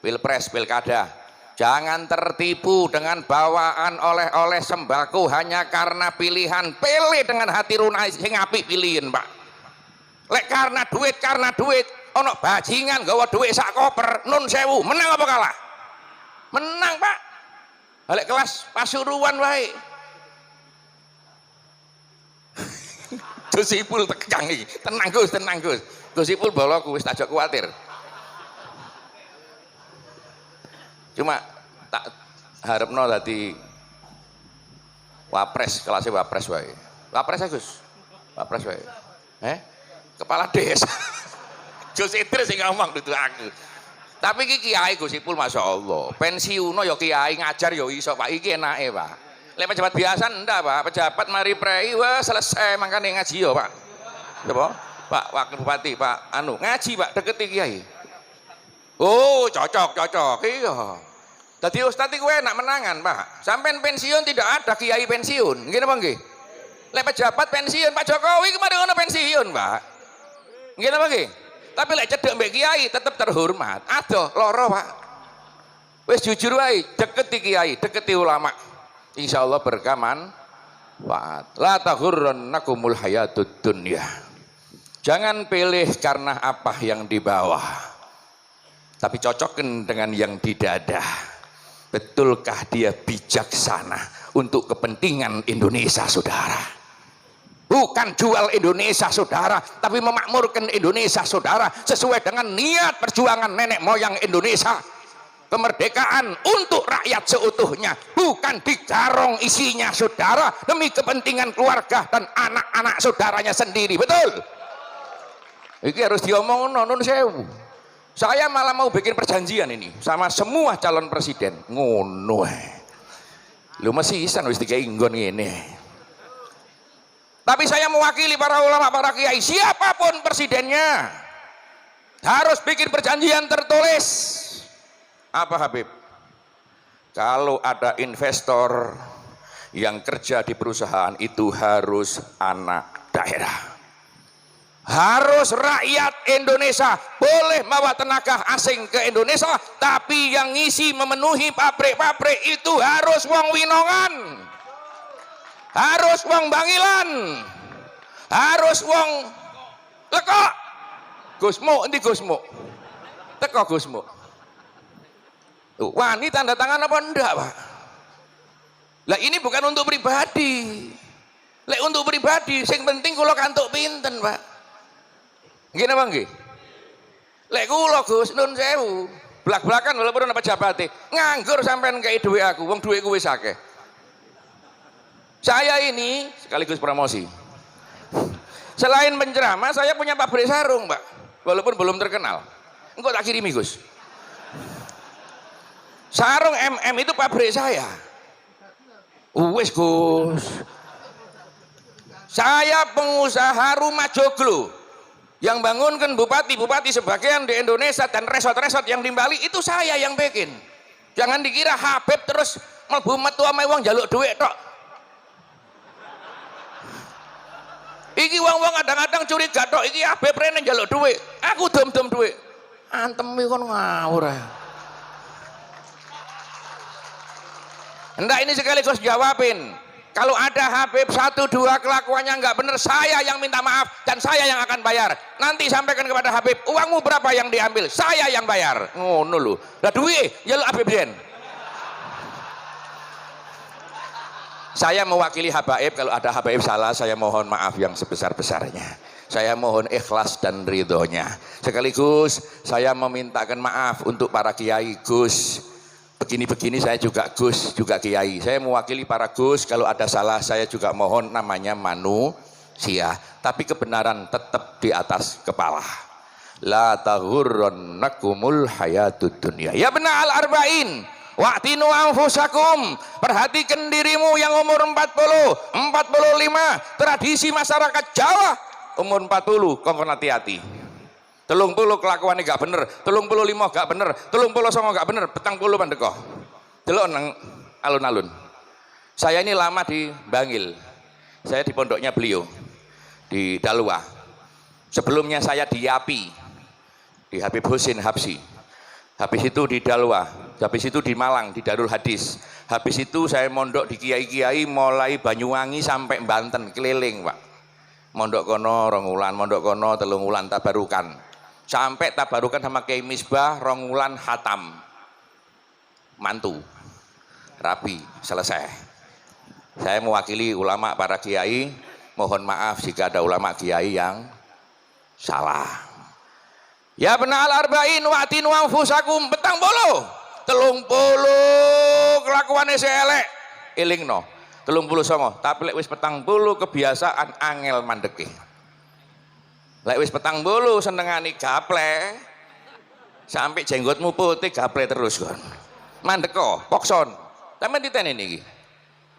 pilpres, pilkada. Jangan tertipu dengan bawaan oleh-oleh sembako hanya karena pilihan. Pilih dengan hati runai sing apik pilihin, Pak. Lek karena duit ono bajingan gawa duit sak koper nun sewu, menang apa kalah? Menang, Pak. Lek kelas Pasuruan wae. Gus Ipul tegang iki. Tenang Gus. Gus Ipul boloku wis tak kuwatir. Cuma tak harapno dadi wapres, kelasnya wapres wae. Wapres ya Gus. Wapres wae. Kepala desa. Gus Idris sing ngomong dudu aku. Tapi iki kiai Gus Ipul masyaallah. Pensiuno ya kiai ngajar ya iso Pak. Iki enake, Pak. Lek pejabat biasa ndak, Pak. Pejabat mari prei wah selesai mangkane ngaji ya, Pak. Coba Pak Wakil Bupati, Pak ngaji, Pak, deketi kiai. Cocok. Iya. Dadi ustaz iku enak menangan, Pak. Sampean pensiun tidak ada kiai pensiun. Nggih napa nggih? Lek pejabat pensiun, Pak Jokowi kemarin ono pensiun, Pak. Nggih napa nggih? Tapi lek cedek mbek kiai tetap terhormat. Adoh loro, Pak. Wis jujur wae, deketi kiai, deketi ulama. Insyaallah berkah manfaat. La taghurrannakumul hayatud dunya. Jangan pilih karena apa yang di bawah. Tapi cocokkan dengan yang di dada. Betulkah dia bijaksana untuk kepentingan Indonesia, saudara? Bukan jual Indonesia, saudara, tapi memakmurkan Indonesia, saudara, sesuai dengan niat perjuangan nenek moyang Indonesia. Kemerdekaan untuk rakyat seutuhnya, bukan digarong isinya, saudara, demi kepentingan keluarga dan anak-anak saudaranya sendiri. Betul? Ini harus diomong nun sewu. Saya malah mau bikin perjanjian ini sama semua calon presiden. Ngono. Lu masih isan wis dikai nggon ngene. Tapi saya mewakili para ulama, para kiai, siapapun presidennya harus bikin perjanjian tertulis. Apa Habib? Kalau ada investor yang kerja di perusahaan itu harus anak daerah. Harus rakyat Indonesia. Boleh bawa tenaga asing ke Indonesia, tapi yang ngisi memenuhi pabrik-pabrik itu harus wong Winongan, harus wong Bangilan, harus wong Lekok. Gusmu, endi Gusmu? Teko Gusmu. Wani tanda tangan apa enggak, Pak? Lah ini bukan untuk pribadi. Lek untuk pribadi, sing penting kula kantuk pinten, Pak. Nggih napa nggih? Lek kula Gus nun sewu, blak-blakan walaupun ana pejabate, nganggur sampean kei dhuwit aku, wong dhuwitku wis akeh. Saya ini sekaligus promosi. Selain penceramah, saya punya pabrik sarung, Pak. Walaupun belum terkenal. Engko tak kirimi, Gus. Sarung MM itu pabrik saya. Wis, Gus. Saya pengusaha rumah joglo. Yang bangunkan bupati-bupati sebagian di Indonesia dan resort-resort yang di Bali itu saya yang bikin. Jangan dikira Habib terus mlebu metu ame wong njaluk dhuwit tok. Iki wong-wong kadang-kadang curiga tok, iki Habib rene njaluk dhuwit. Aku dom-dom dhuwit. Antemi kon ngawur ae. Hendak ini sekaligus jawabin. Kalau ada Habib 1, 2 kelakuannya nggak benar, saya yang minta maaf dan saya yang akan bayar. Nanti sampaikan kepada Habib, uangmu berapa yang diambil, saya yang bayar. Ngono lho. Lah duwe njaluk Habib Jen. Saya mewakili habaib, kalau ada habaib salah saya mohon maaf yang sebesar-besarnya. Saya mohon ikhlas dan ridhonya. Sekaligus saya memintakan maaf untuk para kiai. Gus, begini-begini saya juga Gus, juga kiai. Saya mewakili para Gus, kalau ada salah saya juga mohon, namanya manusia. Tapi kebenaran tetap di atas kepala. La taghurrannakumul hayatud dunya. Ya benar al-arba'in. Wa'tinu anfusakum, perhatikan dirimu yang umur 40, 45, tradisi masyarakat Jawa umur 40, kongkon hati-hati. 30 kelakuannya gak bener, 35 gak bener, 39 gak bener, 40 pandekoh. Delok nang alun-alun. Saya ini lama di Bangil. Saya di pondoknya beliau di Dalwa. Sebelumnya saya di Yapi, di Habib Husin Habsi. Habis itu di Dalwa, habis itu di Malang, di Darul Hadis. Habis itu saya mondok di kiai-kiai mulai Banyuwangi sampai Banten, keliling Pak. Mondok kono Rongulan, mondok kono Telungulan, tabarukan. Sampai tabarukan sama Kiai Misbah, Rongulan, Hatam. Mantu, rapi, selesai. Saya mewakili ulama para kiai, mohon maaf jika ada ulama kiai yang salah. Ya benar al-arba'in wa'tinu anfusakum, petang bolo 30 kelakuane elek elingno 39, tapi lek wis petang bolo kebiasaan angel mandeke. Lek wis petang bolo senengani gaple sampai jenggotmu putih gaple terus kon mandeko pokson sampeyan diteni niki.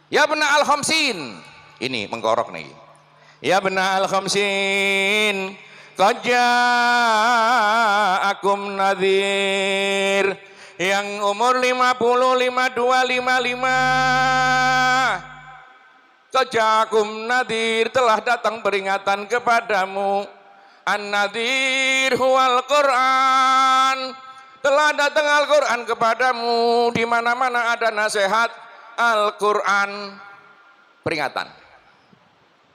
Ya benar al-khamsin, ini mengkorok nih. Ya benar al-khamsin, qad ja'akum nadhir, yang umur 50, 52, 55. Qad ja'akum nadhir, telah datang peringatan kepadamu. An-nadhir huwal Qur'an, telah datang Al-Qur'an kepadamu. Di mana-mana ada nasihat Al-Qur'an, peringatan.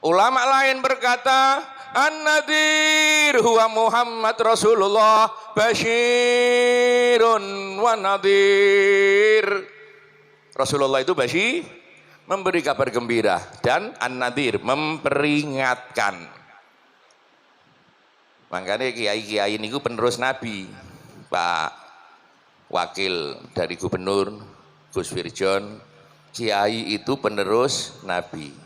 Ulama lain berkata, An-nadhir huwa Muhammad Rasulullah basyirun wa nadhir. Rasulullah itu basyir, memberi kabar gembira, dan an-nadhir, memperingatkan. Makanya kiai-kiai ini penerus Nabi. Pak Wakil dari Gubernur Gus Firjon, kiai itu penerus Nabi.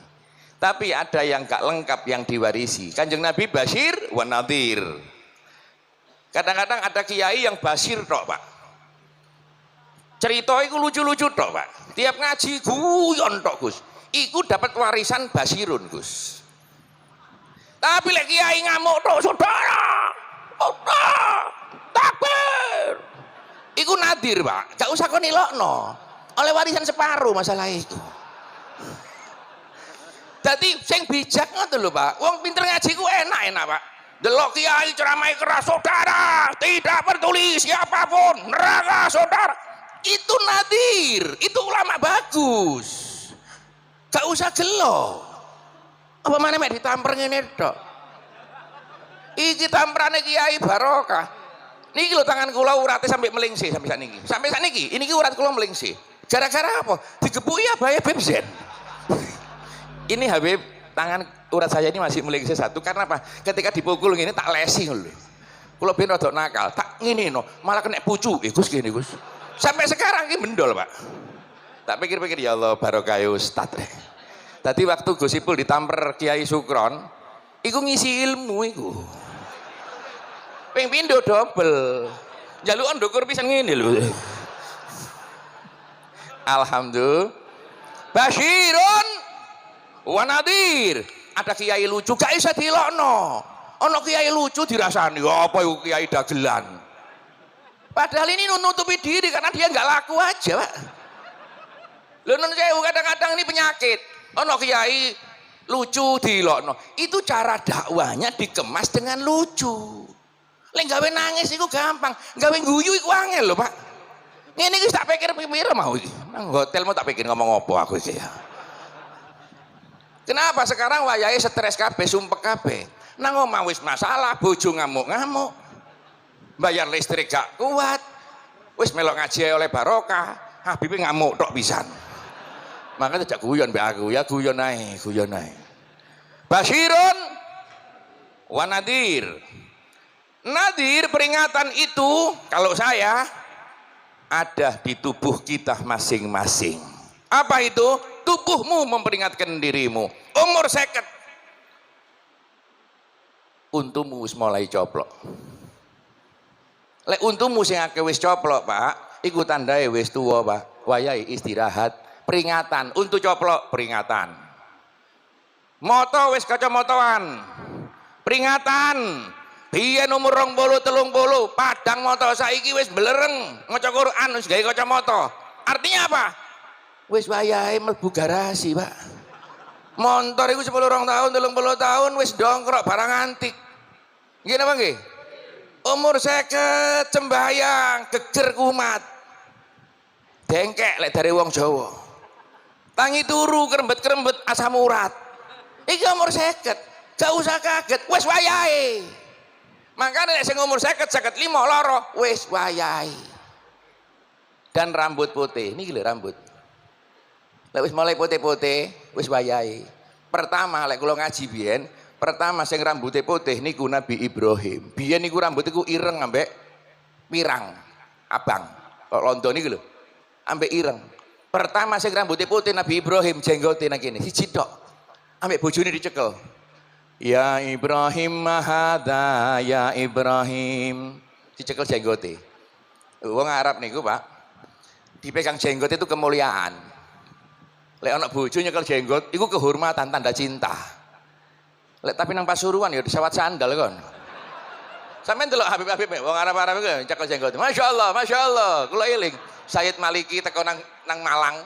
Tapi ada yang gak lengkap yang diwarisi. Kanjeng Nabi basyir wa nadhir. Kadang-kadang ada kiai yang basyir tok, Pak. Cerita itu lucu-lucu tok, Pak. Tiap ngaji guyon tok, Gus. Iku dapat warisan basyirun, Gus. Tapi lek kiai ngamuk tok, saudara. Allah, takbir. Iku nadhir, Pak. Gak usah kon ilokno. Oleh warisan separuh masalah itu. Jadi sing bijak ngoten lho Pak. Wong pinter ngaji ku enak-enak Pak. Delok kiai ceramah keras, saudara, tidak peduli siapapun, neraka saudara. Itu nadhir, itu ulama bagus. Gak usah gelo. Apa mana mek ditamper ngene tok. Iki tamprane kiai barokah. Niki lho tangan kula urate sampai melingsi sampai saniki. Sampai saniki, ini urat kula melingsi. Gara-gara apa? Digepuki abahe Bebzen. Ini Habib, tangan urat saya ini masih melingsi satu karena apa? Ketika dipukul gini tak lesi lho. Kula ben rada nakal, tak ngene no, malah kena pucu. Gus gini Gus. Sampai sekarang ini mendol, Pak. Tak pikir-pikir ya Allah barokah Ustaz. Tadi waktu Gus Ipul ditamper Kiai Sukron, iku ngisi ilmu iku. Ping pindho double. Jalukan ndukur pisan ngene lho. Alhamdulillah. Basyirun wa nadhir. Ada kiai lucu gak bisa dilokno. Ono kiai lucu dirasani, apa iku kiai dagelan. Padahal ini nutupi diri karena dia nggak laku aja, Pak. Lho nun sewu kadang-kadang ini penyakit. Ono kiai lucu dilokno. Itu cara dakwanya dikemas dengan lucu. Lek gawe nangis iku gampang, gawe guyu iku angel lho, Pak. Ngene iki tak pikir-pikir mau iki. Nang hotel mau tak pikir ngomong apa aku iki ya. Kenapa sekarang wayahe stres kabeh, sumpek kabeh. Nang omah wis masalah, bojo ngamuk-ngamuk. Bayar listrik gak kuat. Wis melok ngaji oleh barokah, Habib ngamuk tok pisan. Makanya tidak guyon mbak aku, ya guyon ae, guyon ae. Basyirun wa nadir. Nadir peringatan itu kalau saya ada di tubuh kita masing-masing. Apa itu? Tubuhmu memperingatkan dirimu. Umur 50. Untumu wis mulai coplok. Lek untumu sing akeh wis coplok, Pak, iku tandae wis tuwa, Pak. Wayahe istirahat, peringatan. Untu coplok, peringatan. Moto wis kacamotoan, peringatan. Biyen umur 20 30 padang moto saiki wis belereng maca Quran wis gawe kacamata. Artinya apa? Wis wayahe mlebu garasi, Pak. Montor iku 10 tahun 30 tahun wis dongkrok barang antik. Nggih napa nggih? Umur 50 sembahyang geger kumat. Dengkek lek dari wong Jawa. Tangi turu kerembet-kerembet asam urat. Iki umur 50, gak usah kaget, wis wayahe. Makanya sing umur 50, 55 loro wis wayahe. Dan rambut putih, niki lho rambut. Lek wis mulai putih-putih, wis wayahe. Pertama lek kula ngaji biyen, pertama sing rambutnya putih niku Nabi Ibrahim. Biyen niku rambut iku ireng ambek pirang, abang. Kok londo niki lho. Ambek ireng. Pertama sing rambutnya putih Nabi Ibrahim, jenggote nang kene siji tok. Ambek bojone dicekel. Ya Ibrahim mahada ya Ibrahim. Dicekel jenggote. Wong Arab niku, Pak. Dipegang jenggot itu kemuliaan. Lek anak bojo nyekel jenggot iku kehormatan, tanda cinta. Lek tapi nang Pasuruan ya disawat sandal kon. Sampeyan delok Habib-habib wong Arab-Arab iku nyekel jenggot. Masyaallah, masyaallah. Kula eling Sayyid Maliki teko nang Malang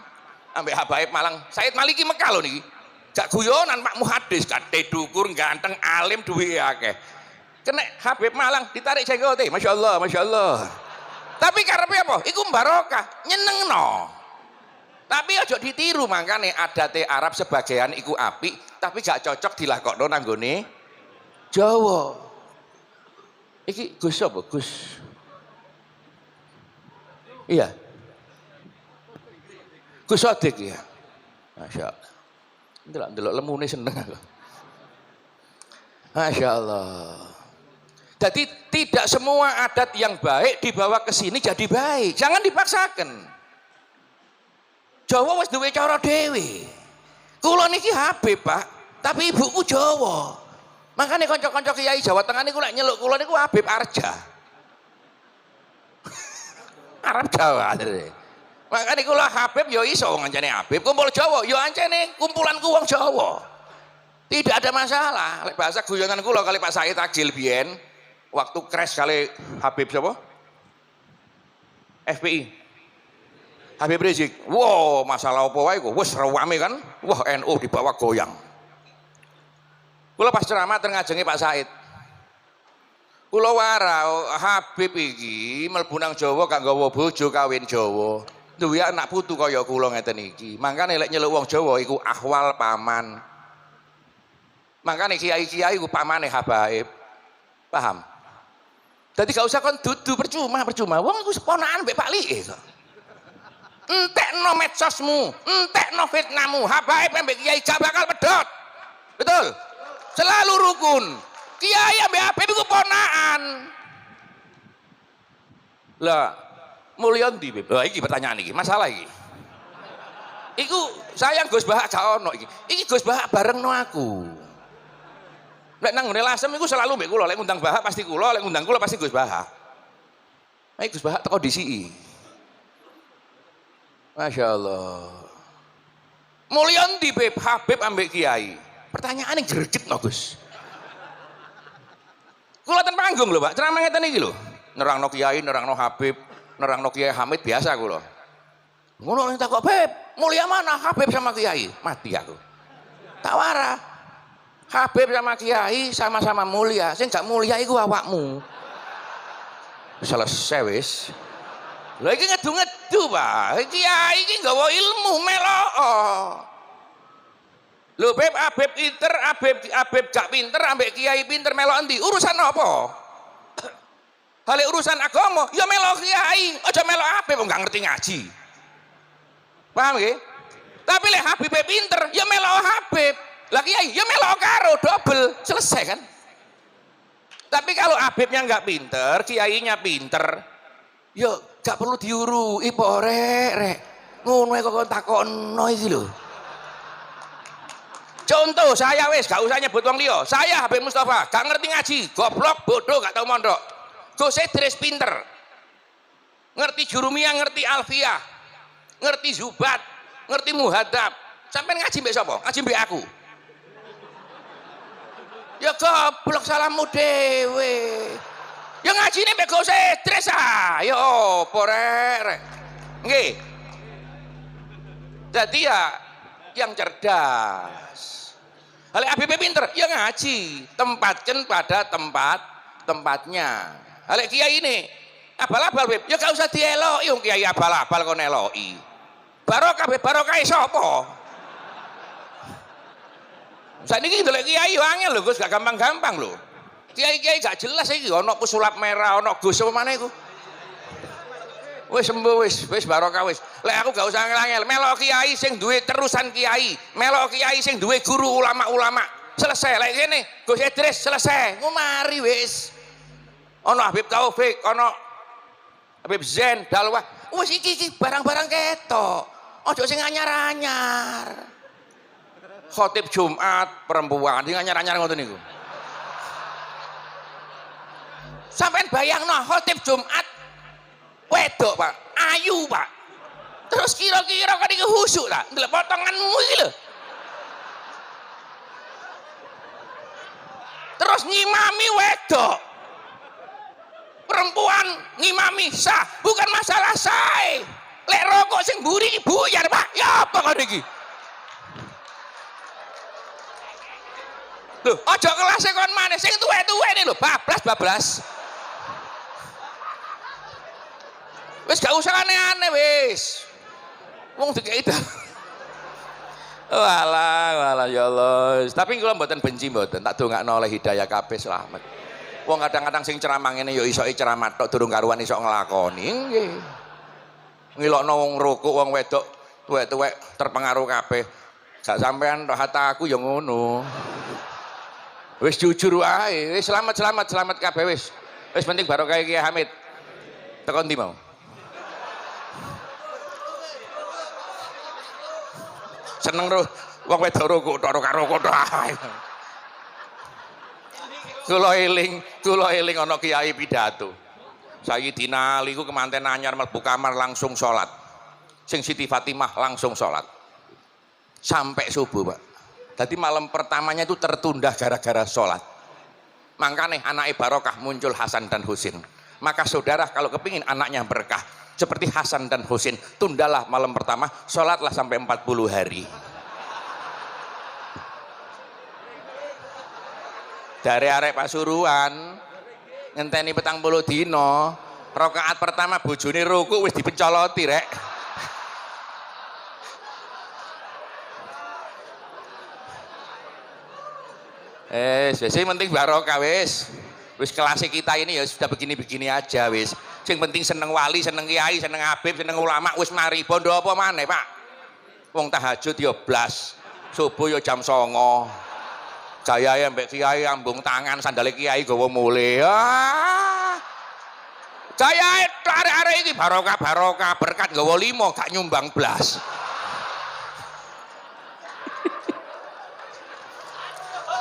ambek Habaib Malang. Sayyid Maliki Mekah lho niki. Gak guyonan Pak Muhaddis, kate dukur ganteng alim duwe akeh. Kena Habib Malang ditarik jenggote. Masyaallah, masyaallah. Tapi karepe apa? Iku barokah, nyenengno. Tapi aja ditiru, makane adate Arab sebagian iku apik, tapi gak cocok dilakokno nang nggone Jawa. Iki Gus apa? Gus. Iya. Gus Sodik ya. Masya Allah. Ndelok lemune seneng aku. Masya Allah. Jadi tidak semua adat yang baik dibawa ke sini jadi baik. Jangan dipaksakan. Jawa wis duwe cara dhewe. Kula niki Habib, Pak, tapi ibuku Jawa. Makanya kanca-kanca kiai Jawa Tengah niku lek nyeluk kula niku Habib Arja. Arab Jawa. Makanya kula Habib ya iso ngancane Habib, kumpul Jawa ya ancene kumpulanku wong Jawa. Tidak ada masalah. Lek bahasa guyonan kula kali Pak Said Agil biyen waktu crash kali Habib siapa? FPI. Habib Rizik, wow masalah apa wae kok wis rame kan, wah NU dibawa goyang. Kula pas ceramah teng ngajenge Pak Said. Kula wara Habib iki mlebu nang Jawa gak nggawa bojo kawin Jawa. Duwe anak putu kaya kula ngeten iki. Mangkane lek nyeluk wong Jawa iku ahwal paman. Mangkane kiai-kiai iku pamane Habaib. Paham? Jadi gak usah kon dudu percuma. Wong iku seponakan mbek Pak Liik kok. Entekno medsosmu, entekno fitnahmu, Habaib ambek kiai gak bakal pedot. Betul? Selalu rukun. Kiai ambek Habib iku ponakan. Lah, mulya ndi, Bib? Lah iki pertanyaan iki, masalah iki. Iku sayang Gus Bahak gak ono iki. Iki Gus Bahak barengno aku. Lek nang ngene Lasem iku selalu mbek kula, lek ngundang Bahak pasti kula, lek ngundang kula pasti Gus Bahak. Ayo Gus Bahak teko disiki. Masya Allah. Mulya ndi Bib? Habib ambek kiai. Pertanyaane greget no Gus. Kula ten panggung lho Pak, ceramah ngeten iki lho. Nerangno kiai, nerangno Habib, nerangno Kiai Hamid biasa kula. Ngono tak kok Bib, mulia mana Habib sama kiai? Mati aku. Tak wara. Habib sama kiai sama-sama mulia, sing gak mulia iku awakmu. Selesai wis. Lha iki ngedu-ngedu, Pak. Kiai iki nggawa ilmu melok. Lho Beb, Habib pinter, Habib gak pinter, ambek kiai pinter melok endi? Urusan apa? Hale urusan agama, ya melok kiai, aja melok Habib nggak ngerti ngaji. Paham nggih? Tapi lek Habib pinter, ya melok Habib. Lah Kiai ya melok karo double, selesai kan? Tapi kalau Habibnya nggak pinter, Kiainya pinter, ya gak perlu diurui po rek. Ngono kok takono iki lho. Contoh saya wis gak usah nyebut wong liya. Saya Habib Mustafa, gak ngerti ngaji, goblok, bodoh, gak tau mondok. Gus Idris pinter. Ngerti jurumiyah, ngerti alfiyah, ngerti zubat, ngerti muhadzab. Sampai ngaji mbek sapa? Ngaji mbek aku. Ya goblok salahmu dhewe. Ya ngajine mbek Gus Idris ah. Ya opo rek. Nggih. Jadi ya yang cerdas. Hale Habib pinter, ya ngaji, tempatkan pada tempatnya. Hale Kiai ini abal-abal Beb, ya gak usah dieloki wong Kiai abal-abal kok neloki. Barokah Beb, barokah sapa? Saiki ndelok Kiai yo angel lho Gus, gak gampang-gampang lho. Kiai-kiai gak jelas iki, ana pesulap merah, ana Gus apa maneh iku. Wis sembuh wis barokah wis. Lek aku gak usah ngel-ngel, melok kiai sing duwe terusan kiai, melok kiai sing duwe guru ulama-ulama. Selesai lek kene Gus Idris selesai. Ngomari wis. Ana Habib Taufik, ana Habib Zain, Dalwah. Wis iki barang-barang ketok. Aja sing anyar-anyar. Khotib Jumat perempuan sing anyar-anyar ngoten niku. Sampeyan bayangno khotib Jumat wedok Pak, ayu Pak. Terus kira-kira kan iki husuk ta, ndelok potonganmu iki lho. Terus ngimami wedok. Perempuan ngimami sah, bukan masalah sae. Lek rokok sing mburi buyar Pak, ya apa ngono iki? Lho, aja kelas kon maneh sing tuwek-tuwek ini lho, bablas. Wis gak usah aneh-aneh wis. Wong dikeki dah. Walah ya Allah. Tapi kula mboten benci mboten, tak dongakno oleh hidayah kabeh selamat. Wong kadang-kadang sing ceramah ngene ya iso ceramah tok durung karuan iso nglakoni nggih. Ngilokno wong rukuk, wong wedok tuwek-tuwek terpengaruh kabeh. Gak sampean tok hata aku ya ngono. Wis jujur wae, wis selamat kabeh wis. Wis penting barokah Kiai Hamid. Tekan ndi mau? Seneng roh wong wedok rukuk tok karo tok. Kula eling ana kiai pidato. Sayyidina Ali ku kemanten anyar mlebu kamar langsung salat. Sing Siti Fatimah langsung salat. Sampai subuh, Pak. Jadi malam pertamanya itu tertunda gara-gara salat. Makanya anaknya barokah muncul Hasan dan Husin. Maka saudara kalau kepingin anaknya berkah seperti Hasan dan Husin, tundalah malam pertama, sholatlah sampai 40 hari. Dari arek Pasuruan ngenteni 40 dino, rakaat pertama bojone ruku wis dipencoloti rek. Wis penting barokah wis. Wis kelas kita ini ya sudah begini-begini aja wis. Sing penting seneng wali, seneng kiai, seneng habib, seneng ulama wis mari. Bondo apa maneh, Pak? Wong tahajud ya blas. Subuh ya jam 09.00. Gayahe mbek kiai ambung tangan, sandale kiai gawa mule. Gayahe arek-arek iki barokah berkat gawa 5 gak nyumbang blas.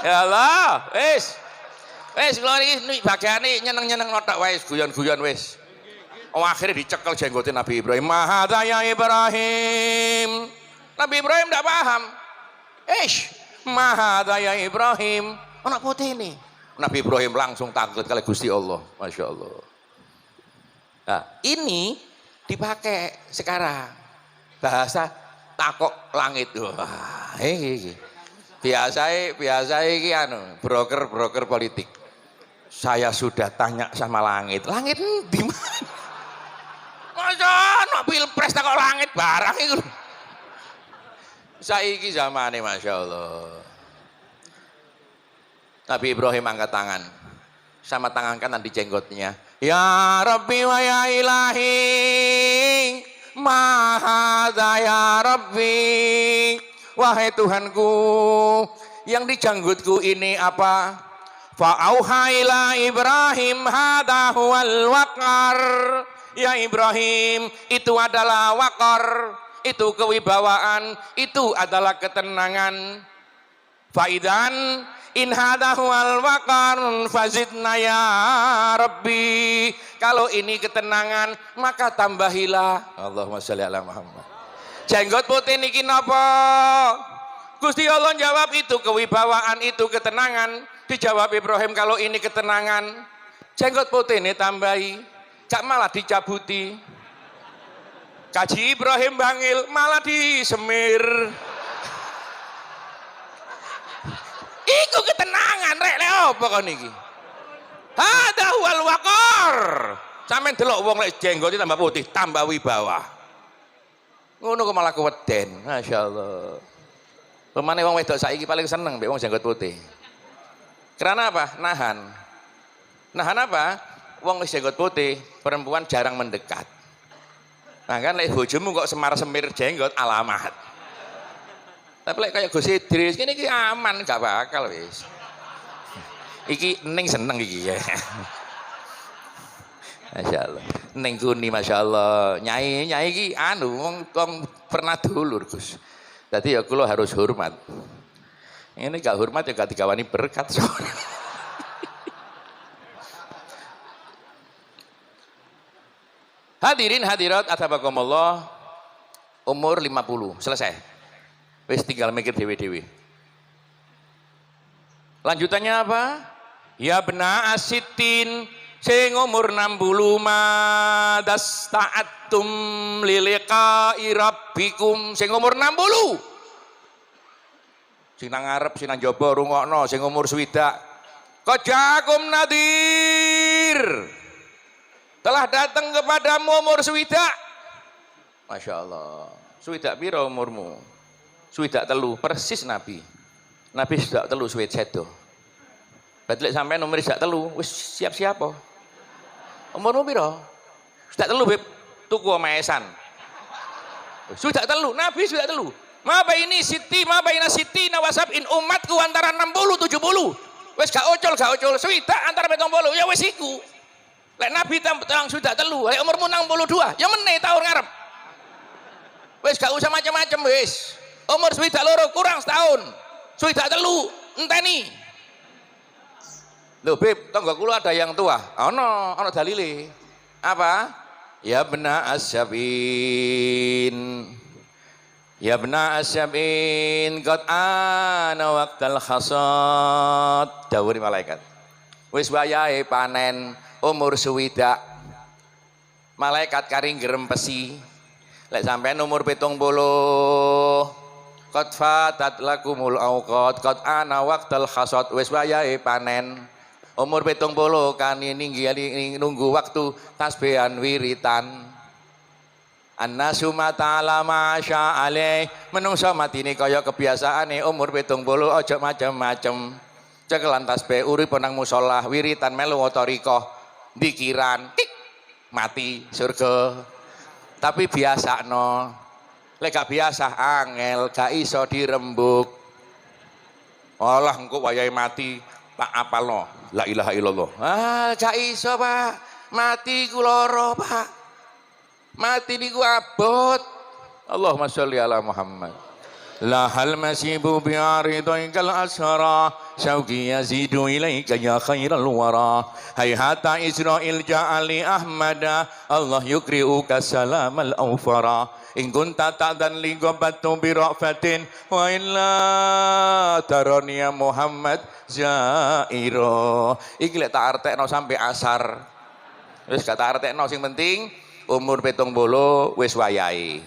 Ya Allah, wis kalau ini bagiannya nyeneng-nyeneng notok wis guyon-guyon wis. Oh akhirnya dicekel jenggotin Nabi Ibrahim. Mahadha ya Ibrahim. Nabi Ibrahim tidak paham. Mahadha ya Ibrahim. Anak putih ini. Nabi Ibrahim langsung takut kali Gusti Allah. Masya Allah. Nah ini dipakai sekarang. Bahasa takok langit. Wah, biasa iki anu broker politik. Saya sudah tanya sama langit di mana? Masa no pilpres takok langit barang itu. Saiki zamane Masya Allah. Nabi Ibrahim angkat tangan, sama tangan kanan di jenggotnya. Ya Rabbi wa ya Ilahi, Mahadha ya Rabbi, wahai Tuhanku, yang di janggutku ini apa? Fa'auha ila Ibrahim hadha huwal waqar. Ya Ibrahim, itu adalah waqar, itu kewibawaan, itu adalah ketenangan. Faidan in hadha huwal waqar fazidna ya Rabbi. Kalau ini ketenangan, maka tambahilah. Allahumma sholli ala Muhammad. Jenggot putih niki napa? Gusti Allah jawab, itu kewibawaan, itu ketenangan. Dijawab Ibrahim, kalau ini ketenangan, jenggot putih ini tambahi, gak malah dicabuti. Kaji Ibrahim bangil, malah disemir. Iku ketenangan rek le apa kon iki? Hadza huwal waqar. Sampeyan delok wong lek jenggote tambah putih, tambah wibawa. Ngono kok malah keweden. Masyaallah. Pemane wong wedok saiki paling seneng mbek wong jenggot putih. Karena apa? Nahan. Nahan apa? Wong wis jenggot putih, perempuan jarang mendekat. Nah kan lek bojomu kok semar-semir jenggot alamat. Tapi lek kayak Gus Idris kene iki aman, gak bakal wis. Iki ning seneng iki ya. Masyaallah. Ning kuni masyaallah. Nyai iki anu wong pernah dulur Gus. Dadi ya kula harus hormat. Ini gak hormat ya gak digawani berkat soalnya. Hadirin hadirat athabakumullah, umur 50 selesai. Wis tinggal mikir dewe-dewe. Lanjutannya apa? Ya bena asitin, sing umur 60 madas ta'atum liliqa'i rabbikum, sing umur 60. Sing nang ngarep, sing nang jaba rungokno, sing umur swidak. Qajakum nadir. Telah datang kepadamu umur swidak. Masya Allah. Swidak piro umurmu? Swidak telu, persis Nabi. Nabi sudah telu swit sedo. Berarti lek sampean umur swidak telu, wis siap-siap po. Umurmu piro? Swidak telu beb, tuku omesan. Swidak telu, Nabi swidak telu. Ma baini siti, ma baina siti nawasabin, umatku antara 60 70. Wis gak ocol swidak antara 70. Ya wis iku. Lek Nabi tang sudah telu, lek umurmu 62, ya meneh tahun ngarep. Wis gak usah macam-macam wis. Umur swidak loro kurang setahun. Swidak telu, enteni. Lho Beb, tangga kula ada yang tua. Ono dalile. Apa? Ya bena asyabin. Ya bena asyabin qad ana waqtal hasad. Dawuh malaikat. Wis wayahe panen umur swidak. Malaikat karing grempesi. Lek sampean umur 70 qad fatat lakumul auqat qad ana waqtal hasad, wis wayahe panen. Umur 70 kan nunggu waktu tasbihan wiritan. Annasu ta'ala masya alaih, menungso matine kaya kebiasaane umur 70 aja macem-macem. Cekelan tasbih urip nang musala, wiritan melu otoriko, pikiran mati surga. Tapi biasa no. Lek gak biasa angel, gak iso dirembuk. Allah engko wayahe mati tak apalno la ilaha illallah. Gak iso Pak, mati ku loro Pak. Mati niku abot. Allahumma sholli ala Muhammad. La hal masibu bi'aridaikal ashara syauqi yazidu ilaika ya khairal wara. Hayhata Israil ja'ali ahmada Allah yukri'uka salamal awfara. In kunta ta'dan li gobatu bira'fatin wa illa taraniya Muhammad zairo. Iki lek tak artekno sampai asar. Wis gak tak artekno, sing penting umur 70 wis wayahe.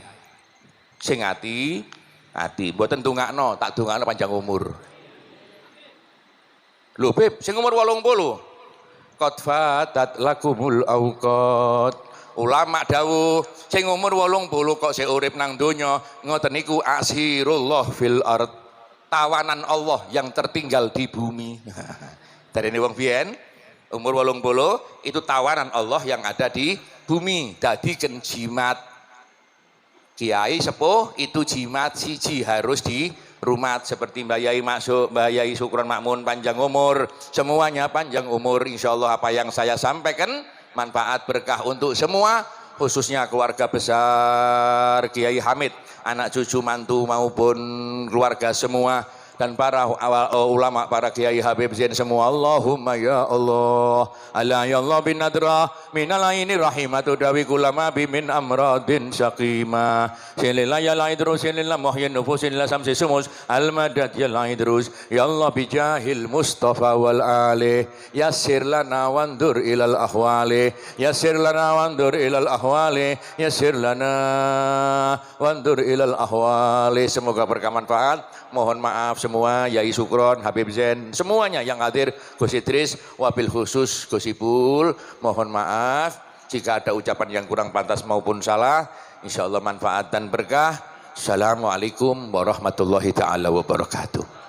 Sing ati mboten ndongakno, tak ndongakno panjang umur. Lho Beb, sing umur 80 qad fatat lakumul auqat. Ulama dawuh sing umur 80 kok sik urip nang donya, ngoten niku asirullah fil ard. Tawanan Allah yang tertinggal di bumi. Darene wong biyen umur 80 itu tawanan Allah yang ada di bumi, dadi jimat. Kiai sepuh itu jimat siji harus di rumat, seperti Mbak Yai Masuk, Mbak Yai Sukron Makmun, panjang umur, semuanya panjang umur. Insya Allah apa yang saya sampaikan manfaat berkah untuk semua, khususnya keluarga besar Kiai Hamid, anak cucu mantu maupun keluarga semua, dan para ulama, para kiai Habib Zain semua. Allahumma ya Allah, ala ya Allah bin nadrah minal aini rahimatu dawi kulama bimin amradin syaqima silillah ya la idrus silillah muhyin nufus silillah samsi sumus al madad ya la idrus ya Allah bijahil mustafa wal alih yassir lana wandur ilal ahwali yassir lana wandur ilal ahwali yassir lana wandur ilal ahwali. Semoga berkah manfaat. Mohon maaf semua, Yai Sukron, Habib Zain, semuanya yang hadir, Gus Idris, wabil khusus Gus Ipul, mohon maaf jika ada ucapan yang kurang pantas maupun salah. Insya Allah manfaat dan berkah. Assalamualaikum warahmatullahi taala wabarakatuh.